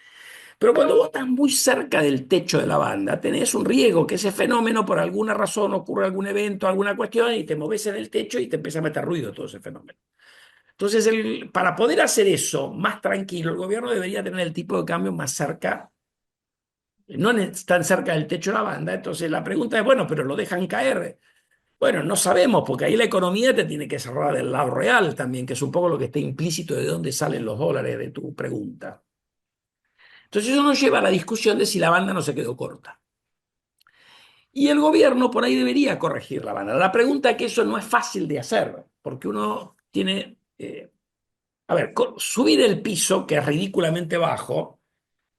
Pero cuando vos estás muy cerca del techo de la banda, tenés un riesgo que ese fenómeno, por alguna razón, ocurre algún evento, alguna cuestión, y te moves en el techo y te empieza a meter ruido todo ese fenómeno. Entonces, para poder hacer eso más tranquilo, el gobierno debería tener el tipo de cambio más cerca, no tan cerca del techo de la banda. Entonces, la pregunta es, bueno, pero lo dejan caer. Bueno, no sabemos, porque ahí la economía te tiene que cerrar del lado real también, que es un poco lo que está implícito de dónde salen los dólares de tu pregunta. Entonces, eso nos lleva a la discusión de si la banda no se quedó corta. Y el gobierno por ahí debería corregir la banda. La pregunta es que eso no es fácil de hacer, porque uno tiene, a ver, subir el piso, que es ridículamente bajo,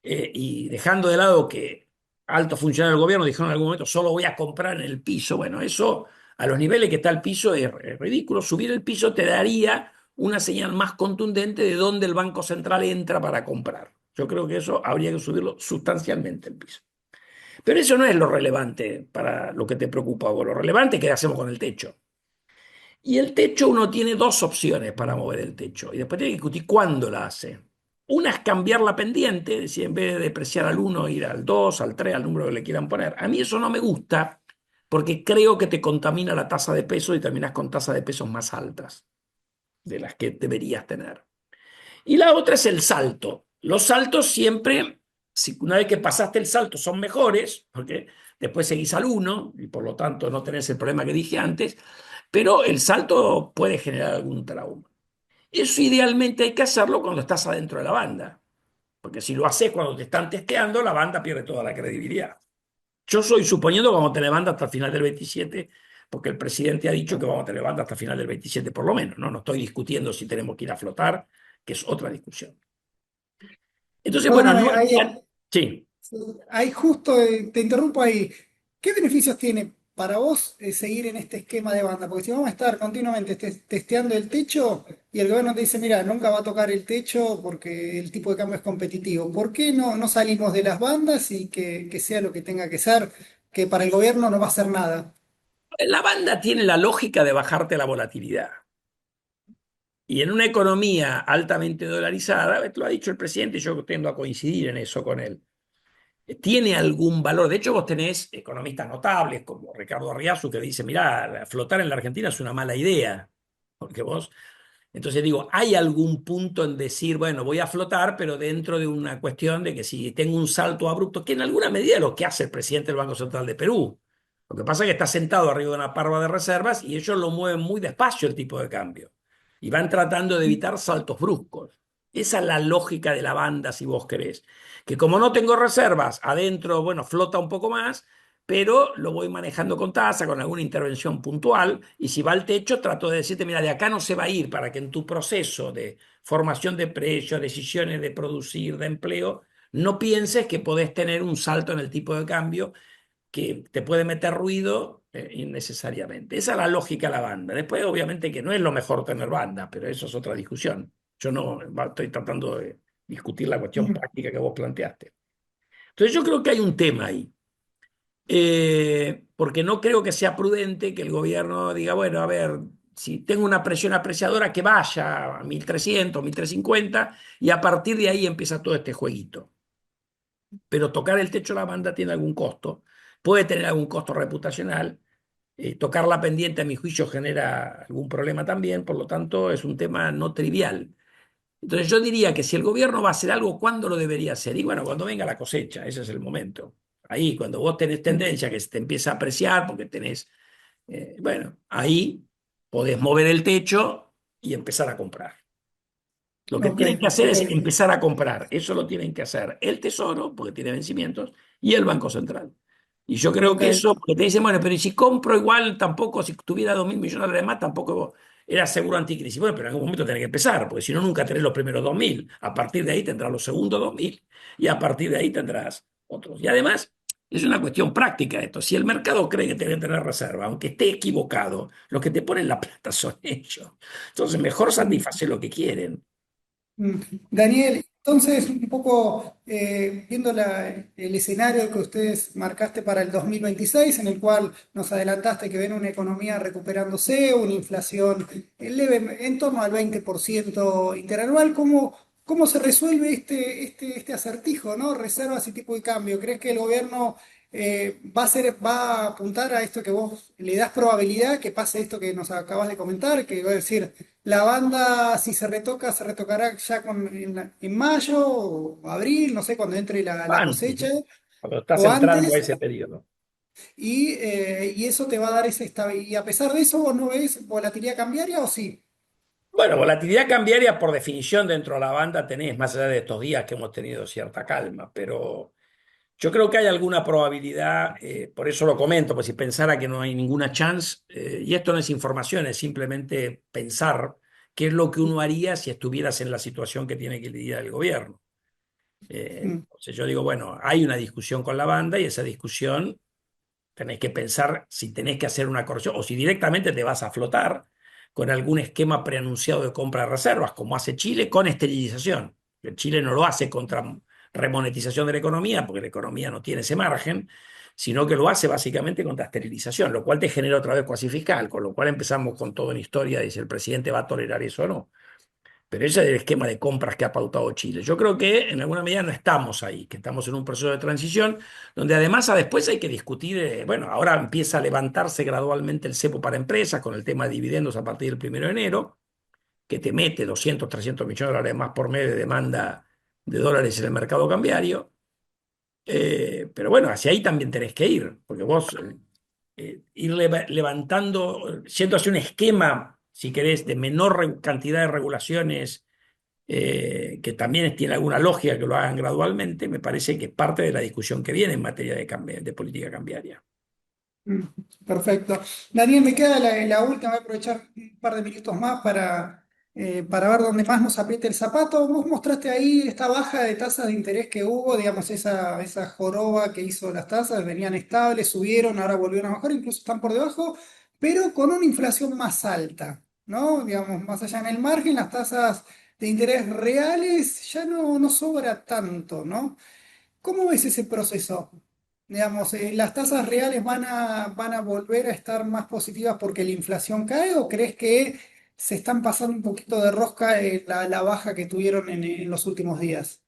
y dejando de lado que altos funcionarios del gobierno dijeron en algún momento, solo voy a comprar en el piso. Bueno, eso a los niveles que está el piso es ridículo. Subir el piso te daría una señal más contundente de dónde el Banco Central entra para comprar. Yo creo que eso habría que subirlo sustancialmente el piso. Pero eso no es lo relevante para lo que te preocupa vos. Lo relevante es qué hacemos con el techo. Y el techo, uno tiene dos opciones para mover el techo. Y después tiene que discutir cuándo la hace. Una es cambiar la pendiente, es decir, en vez de depreciar al 1 ir al 2 al 3 al número que le quieran poner. A mí eso no me gusta porque creo que te contamina la tasa de peso y terminas con tasas de pesos más altas de las que deberías tener. Y la otra es el salto. Los saltos siempre, si una vez que pasaste el salto, son mejores, porque después seguís al 1 y por lo tanto no tenés el problema que dije antes, pero el salto puede generar algún trauma. Eso idealmente hay que hacerlo cuando estás adentro de la banda, porque si lo haces cuando te están testeando, la banda pierde toda la credibilidad. Yo soy suponiendo que vamos a tener banda hasta el final del 27, porque el presidente ha dicho que vamos a tener banda hasta el final del 27 por lo menos, ¿no? No estoy discutiendo si tenemos que ir a flotar, que es otra discusión. Entonces, bueno, Perdóname, no, sí. ahí justo te interrumpo ahí. ¿Qué beneficios tiene para vos seguir en este esquema de banda? Porque si vamos a estar continuamente testeando el techo y el gobierno te dice, mira, nunca va a tocar el techo porque el tipo de cambio es competitivo, ¿por qué no salimos de las bandas y que sea lo que tenga que ser, que para el gobierno no va a hacer nada? La banda tiene la lógica de bajarte la volatilidad. Y en una economía altamente dolarizada, lo ha dicho el presidente, y yo tiendo a coincidir en eso con él, tiene algún valor. De hecho, vos tenés economistas notables como Ricardo Arriazu que dice, mirá, flotar en la Argentina es una mala idea, porque vos entonces digo, hay algún punto en decir, bueno, voy a flotar, pero dentro de una cuestión de que si tengo un salto abrupto, que en alguna medida es lo que hace el presidente del Banco Central de Perú. Lo que pasa es que está sentado arriba de una parva de reservas y ellos lo mueven muy despacio el tipo de cambio. Y van tratando de evitar saltos bruscos. Esa es la lógica de la banda, si vos querés. Que como no tengo reservas, adentro, bueno, flota un poco más, pero lo voy manejando con tasa, con alguna intervención puntual, y si va al techo, trato de decirte, mira, de acá no se va a ir, para que en tu proceso de formación de precios, decisiones de producir, de empleo, no pienses que podés tener un salto en el tipo de cambio que te puede meter ruido innecesariamente. Esa es la lógica de la banda. Después, obviamente, que no es lo mejor tener banda, pero eso es otra discusión. Yo no estoy tratando de discutir la cuestión Mm. práctica que vos planteaste. Entonces, yo creo que hay un tema ahí. Porque no creo que sea prudente que el gobierno diga, bueno, a ver, si tengo una presión apreciadora, que vaya a 1300, 1350, y a partir de ahí empieza todo este jueguito. Pero tocar el techo de la banda tiene algún costo, puede tener algún costo reputacional, tocar la pendiente, a mi juicio, genera algún problema también, por lo tanto, es un tema no trivial. Entonces yo diría que si el gobierno va a hacer algo, ¿cuándo lo debería hacer? Y bueno, cuando venga la cosecha, ese es el momento. Ahí, cuando vos tenés tendencia que se te empieza a apreciar, porque tenés, bueno, ahí podés mover el techo y empezar a comprar. Lo que Ok, tienen que hacer ok. es empezar a comprar. Eso lo tienen que hacer el Tesoro, porque tiene vencimientos, y el Banco Central. Y yo creo Ok. que eso, porque te dicen, bueno, pero ¿y si compro igual tampoco, si tuviera 2.000 millones de más, tampoco era seguro anticrisis? Bueno, pero en algún momento tenés que empezar, porque si no, nunca tenés los primeros 2.000. A partir de ahí tendrás los segundos 2.000 y a partir de ahí tendrás otros. Y además, es una cuestión práctica esto. Si el mercado cree que te debe tener reserva, aunque esté equivocado, los que te ponen la plata son ellos. Entonces, mejor satisfacer lo que quieren. Mm. Daniel, entonces, un poco viendo el escenario que ustedes marcaste para el 2026, en el cual nos adelantaste que ven una economía recuperándose, una inflación leve, en torno al 20% interanual, ¿cómo se resuelve este acertijo, ¿no? Reservas y tipo de cambio. ¿Crees que el gobierno va a apuntar a esto que vos le das probabilidad que pase esto que nos acabas de comentar, que va a decir... La banda, si se retoca, se retocará ya en mayo o abril, no sé, cuando entre la Antes, cosecha, cuando estás o entrando a antes, ese periodo. y eso te va a dar esa estabilidad. Y a pesar de eso, ¿vos no ves volatilidad cambiaria o sí? Bueno, volatilidad cambiaria por definición dentro de la banda tenés, más allá de estos días que hemos tenido cierta calma, pero yo creo que hay alguna probabilidad, por eso lo comento, pues si pensara que no hay ninguna chance, y esto no es información, es simplemente pensar qué es lo que uno haría si estuvieras en la situación que tiene que lidiar el gobierno. Mm, Entonces yo digo, bueno, hay una discusión con la banda y esa discusión tenés que pensar si tenés que hacer una corrección o si directamente te vas a flotar con algún esquema preanunciado de compra de reservas, como hace Chile con esterilización. Chile no lo hace contra remonetización de la economía, porque la economía no tiene ese margen, sino que lo hace básicamente contra esterilización, lo cual te genera otra vez cuasi fiscal, con lo cual empezamos con toda una historia de si el presidente va a tolerar eso o no. Pero ese es el esquema de compras que ha pautado Chile. Yo creo que en alguna medida no estamos ahí, que estamos en un proceso de transición donde además a después hay que discutir, bueno, ahora empieza a levantarse gradualmente el cepo para empresas con el tema de dividendos a partir del 1 de enero, que te mete 200, 300 millones de dólares más por mes de demanda de dólares en el mercado cambiario. Pero bueno, hacia ahí también tenés que ir, porque vos ir levantando, siendo así un esquema, si querés, de menor cantidad de regulaciones que también tiene alguna lógica que lo hagan gradualmente, me parece que es parte de la discusión que viene en materia de política cambiaria. mm, perfecto. Daniel, me queda la última, voy a aprovechar un par de minutos más para ver dónde más nos aprieta el zapato. Vos mostraste ahí esta baja de tasas de interés que hubo, digamos, esa joroba que hizo las tasas, venían estables, subieron, ahora volvieron a bajar, incluso están por debajo, pero con una inflación más alta, ¿no? Digamos, más allá en el margen, las tasas de interés reales ya no sobra tanto, ¿no? ¿Cómo ves ese proceso? Digamos, ¿las tasas reales van a volver a estar más positivas porque la inflación cae o crees que se están pasando un poquito de rosca la baja que tuvieron en los últimos días?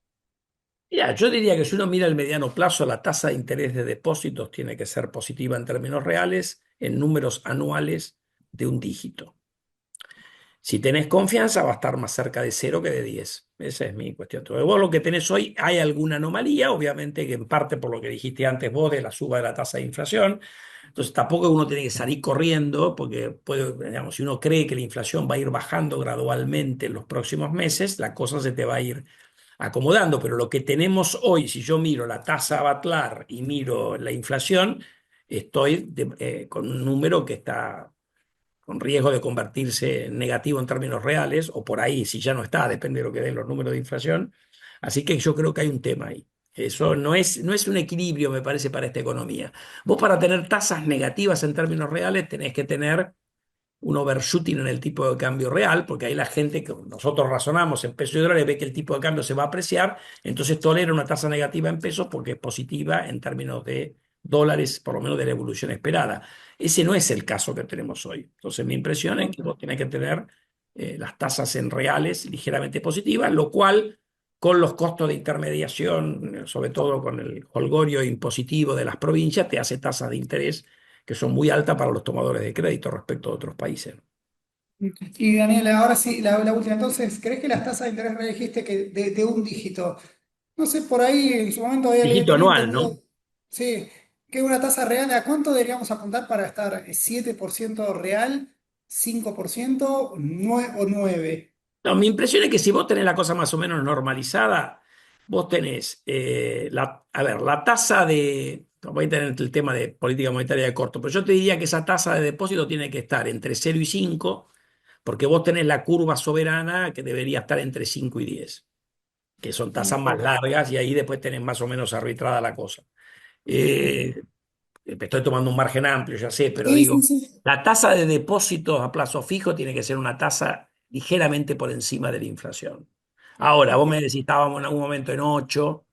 Ya, yo diría que si uno mira el mediano plazo, la tasa de interés de depósitos tiene que ser positiva en términos reales, en números anuales de un dígito. Si tenés confianza, va a estar más cerca de 0 que de 10. Esa es mi cuestión. Entonces, vos lo que tenés hoy, hay alguna anomalía, obviamente que en parte por lo que dijiste antes vos de la suba de la tasa de inflación. Entonces, tampoco uno tiene que salir corriendo, porque puede, digamos, si uno cree que la inflación va a ir bajando gradualmente en los próximos meses, la cosa se te va a ir acomodando. Pero lo que tenemos hoy, si yo miro la tasa Batlar y miro la inflación, estoy con un número que está con riesgo de convertirse en negativo en términos reales, o por ahí, si ya no está, depende de lo que den los números de inflación. Así que yo creo que hay un tema ahí. Eso no es un equilibrio, me parece, para esta economía. Vos para tener tasas negativas en términos reales tenés que tener un overshooting en el tipo de cambio real, porque ahí la gente que nosotros razonamos en pesos y dólares ve que el tipo de cambio se va a apreciar, entonces tolera una tasa negativa en pesos porque es positiva en términos de dólares, por lo menos de la evolución esperada. Ese no es el caso que tenemos hoy. Entonces mi impresión es que vos tenés que tener las tasas en reales ligeramente positivas, lo cual con los costos de intermediación, sobre todo con el holgorio impositivo de las provincias, te hace tasas de interés que son muy altas para los tomadores de crédito respecto a otros países. Y Daniel, ahora sí, la última. Entonces, ¿crees que las tasas de interés real dijiste que de un dígito? No sé, por ahí en su momento Dígito tenía anual, entendido, ¿no? sí, que una tasa real, ¿a cuánto deberíamos apuntar para estar 7% real, 5% o 9%? No, mi impresión es que si vos tenés la cosa más o menos normalizada, vos tenés, a ver, la tasa de, no, voy a tener el tema de política monetaria de corto, pero yo te diría que esa tasa de depósito tiene que estar entre 0 y 5, porque vos tenés la curva soberana que debería estar entre 5 y 10, que son tasas más largas y ahí después tenés más o menos arbitrada la cosa. Eh, Estoy tomando un margen amplio, ya sé, pero Sí, sí, digo, sí. la tasa de depósitos a plazo fijo tiene que ser una tasa ligeramente por encima de la inflación. Ahora, vos Ok. me decís, estábamos en algún momento en 8,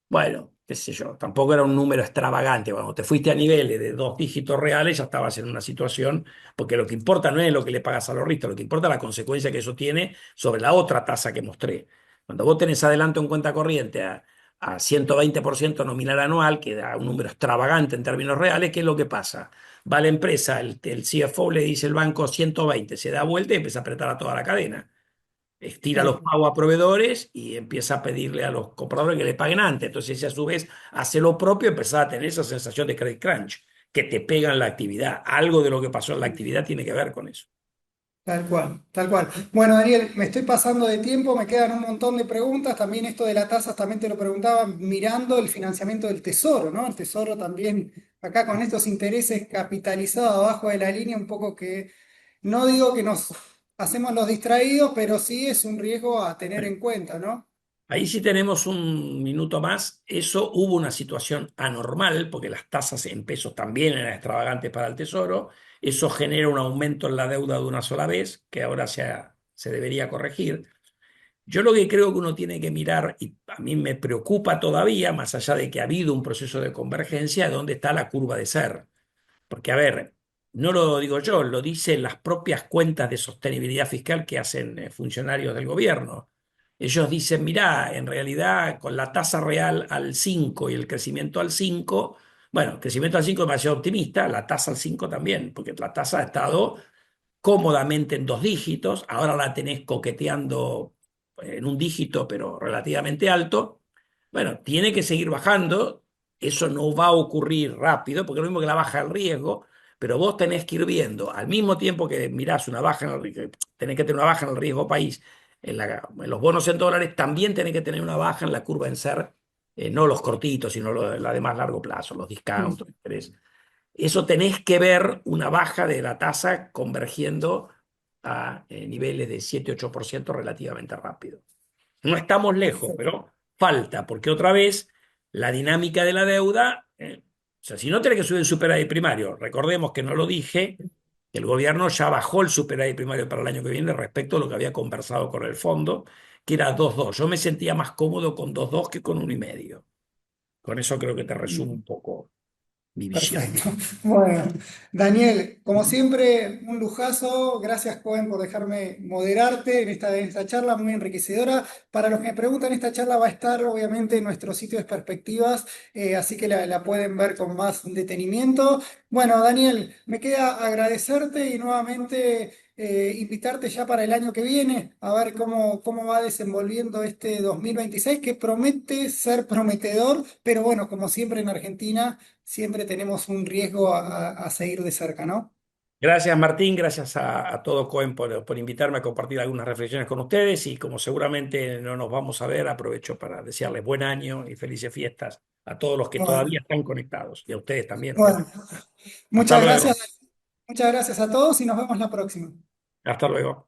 bueno, qué sé yo, tampoco era un número extravagante. Cuando te fuiste a niveles de 2 dígitos reales, ya estabas en una situación, porque lo que importa no es lo que le pagas a los riscos, lo que importa es la consecuencia que eso tiene sobre la otra tasa que mostré. Cuando vos tenés adelanto en cuenta corriente a 120% nominal anual, que da un número extravagante en términos reales, ¿qué es lo que pasa? Va la empresa, el CFO le dice el banco 120, se da vuelta y empieza a apretar a toda la cadena, estira los Tal pagos a proveedores y empieza a pedirle a los compradores que le paguen antes. Entonces, ese a su vez hace lo propio y empezás a tener esa sensación de credit crunch, que te pega en la actividad. Algo de lo que pasó en la actividad tiene que ver con eso. tal cual, tal cual. Bueno, Daniel, me estoy pasando de tiempo, me quedan un montón de preguntas. También esto de las tasas, también te lo preguntaba mirando el financiamiento del tesoro, ¿no? El tesoro también, acá con estos intereses capitalizados abajo de la línea, un poco que no digo que nos hacemos los distraídos, pero sí es un riesgo a tener en cuenta, ¿no? Ahí sí tenemos un minuto más. Eso hubo una situación anormal, porque las tasas en pesos también eran extravagantes para el Tesoro. Eso genera un aumento en la deuda de una sola vez, que ahora se debería corregir. Yo lo que creo que uno tiene que mirar, y a mí me preocupa todavía, más allá de que ha habido un proceso de convergencia, es dónde está la curva de ser. Porque, a ver, no lo digo yo, lo dicen las propias cuentas de sostenibilidad fiscal que hacen funcionarios del gobierno. Ellos dicen, mirá, en realidad con la tasa real al 5 y el crecimiento al 5, bueno, el crecimiento al 5 es demasiado optimista, la tasa al 5 también, porque la tasa ha estado cómodamente en 2 dígitos, ahora la tenés coqueteando en un dígito, pero relativamente alto. Bueno, tiene que seguir bajando, eso no va a ocurrir rápido, porque es lo mismo que la baja del riesgo, pero vos tenés que ir viendo, al mismo tiempo que mirás una baja en el riesgo, tenés que tener una baja en el riesgo país, en los bonos en dólares, también tenés que tener una baja en la curva en ser, no los cortitos, sino la de más largo plazo, los discounts, los intereses. Eso tenés que ver una baja de la tasa convergiendo a niveles de 7-8% relativamente rápido. No estamos lejos, pero falta, porque otra vez la dinámica de la deuda, o sea, si no tenés que subir el superávit primario, recordemos que no lo dije, que el gobierno ya bajó el superávit primario para el año que viene respecto a lo que había conversado con el fondo, que era 2,2. Yo me sentía más cómodo con 2,2 que con 1,5. Con eso creo que te resumo un poco mi visión. Perfecto. Bueno, Daniel, como siempre, un lujazo. Gracias, Cohen, por dejarme moderarte en esta charla muy enriquecedora. Para los que me preguntan, esta charla va a estar obviamente en nuestro sitio de perspectivas, así que la pueden ver con más detenimiento. Bueno, Daniel, me queda agradecerte y nuevamente invitarte ya para el año que viene a ver cómo va desenvolviendo este 2026, que promete ser prometedor, pero bueno, como siempre en Argentina siempre tenemos un riesgo a seguir de cerca, ¿no? Gracias Martín, gracias a todo Cohen por invitarme a compartir algunas reflexiones con ustedes y como seguramente no nos vamos a ver, aprovecho para desearles buen año y felices fiestas a todos los que todavía Bueno, están conectados y a ustedes también, bueno, obviamente. Hasta muchas luego, gracias, muchas gracias a todos y nos vemos la próxima. hasta luego.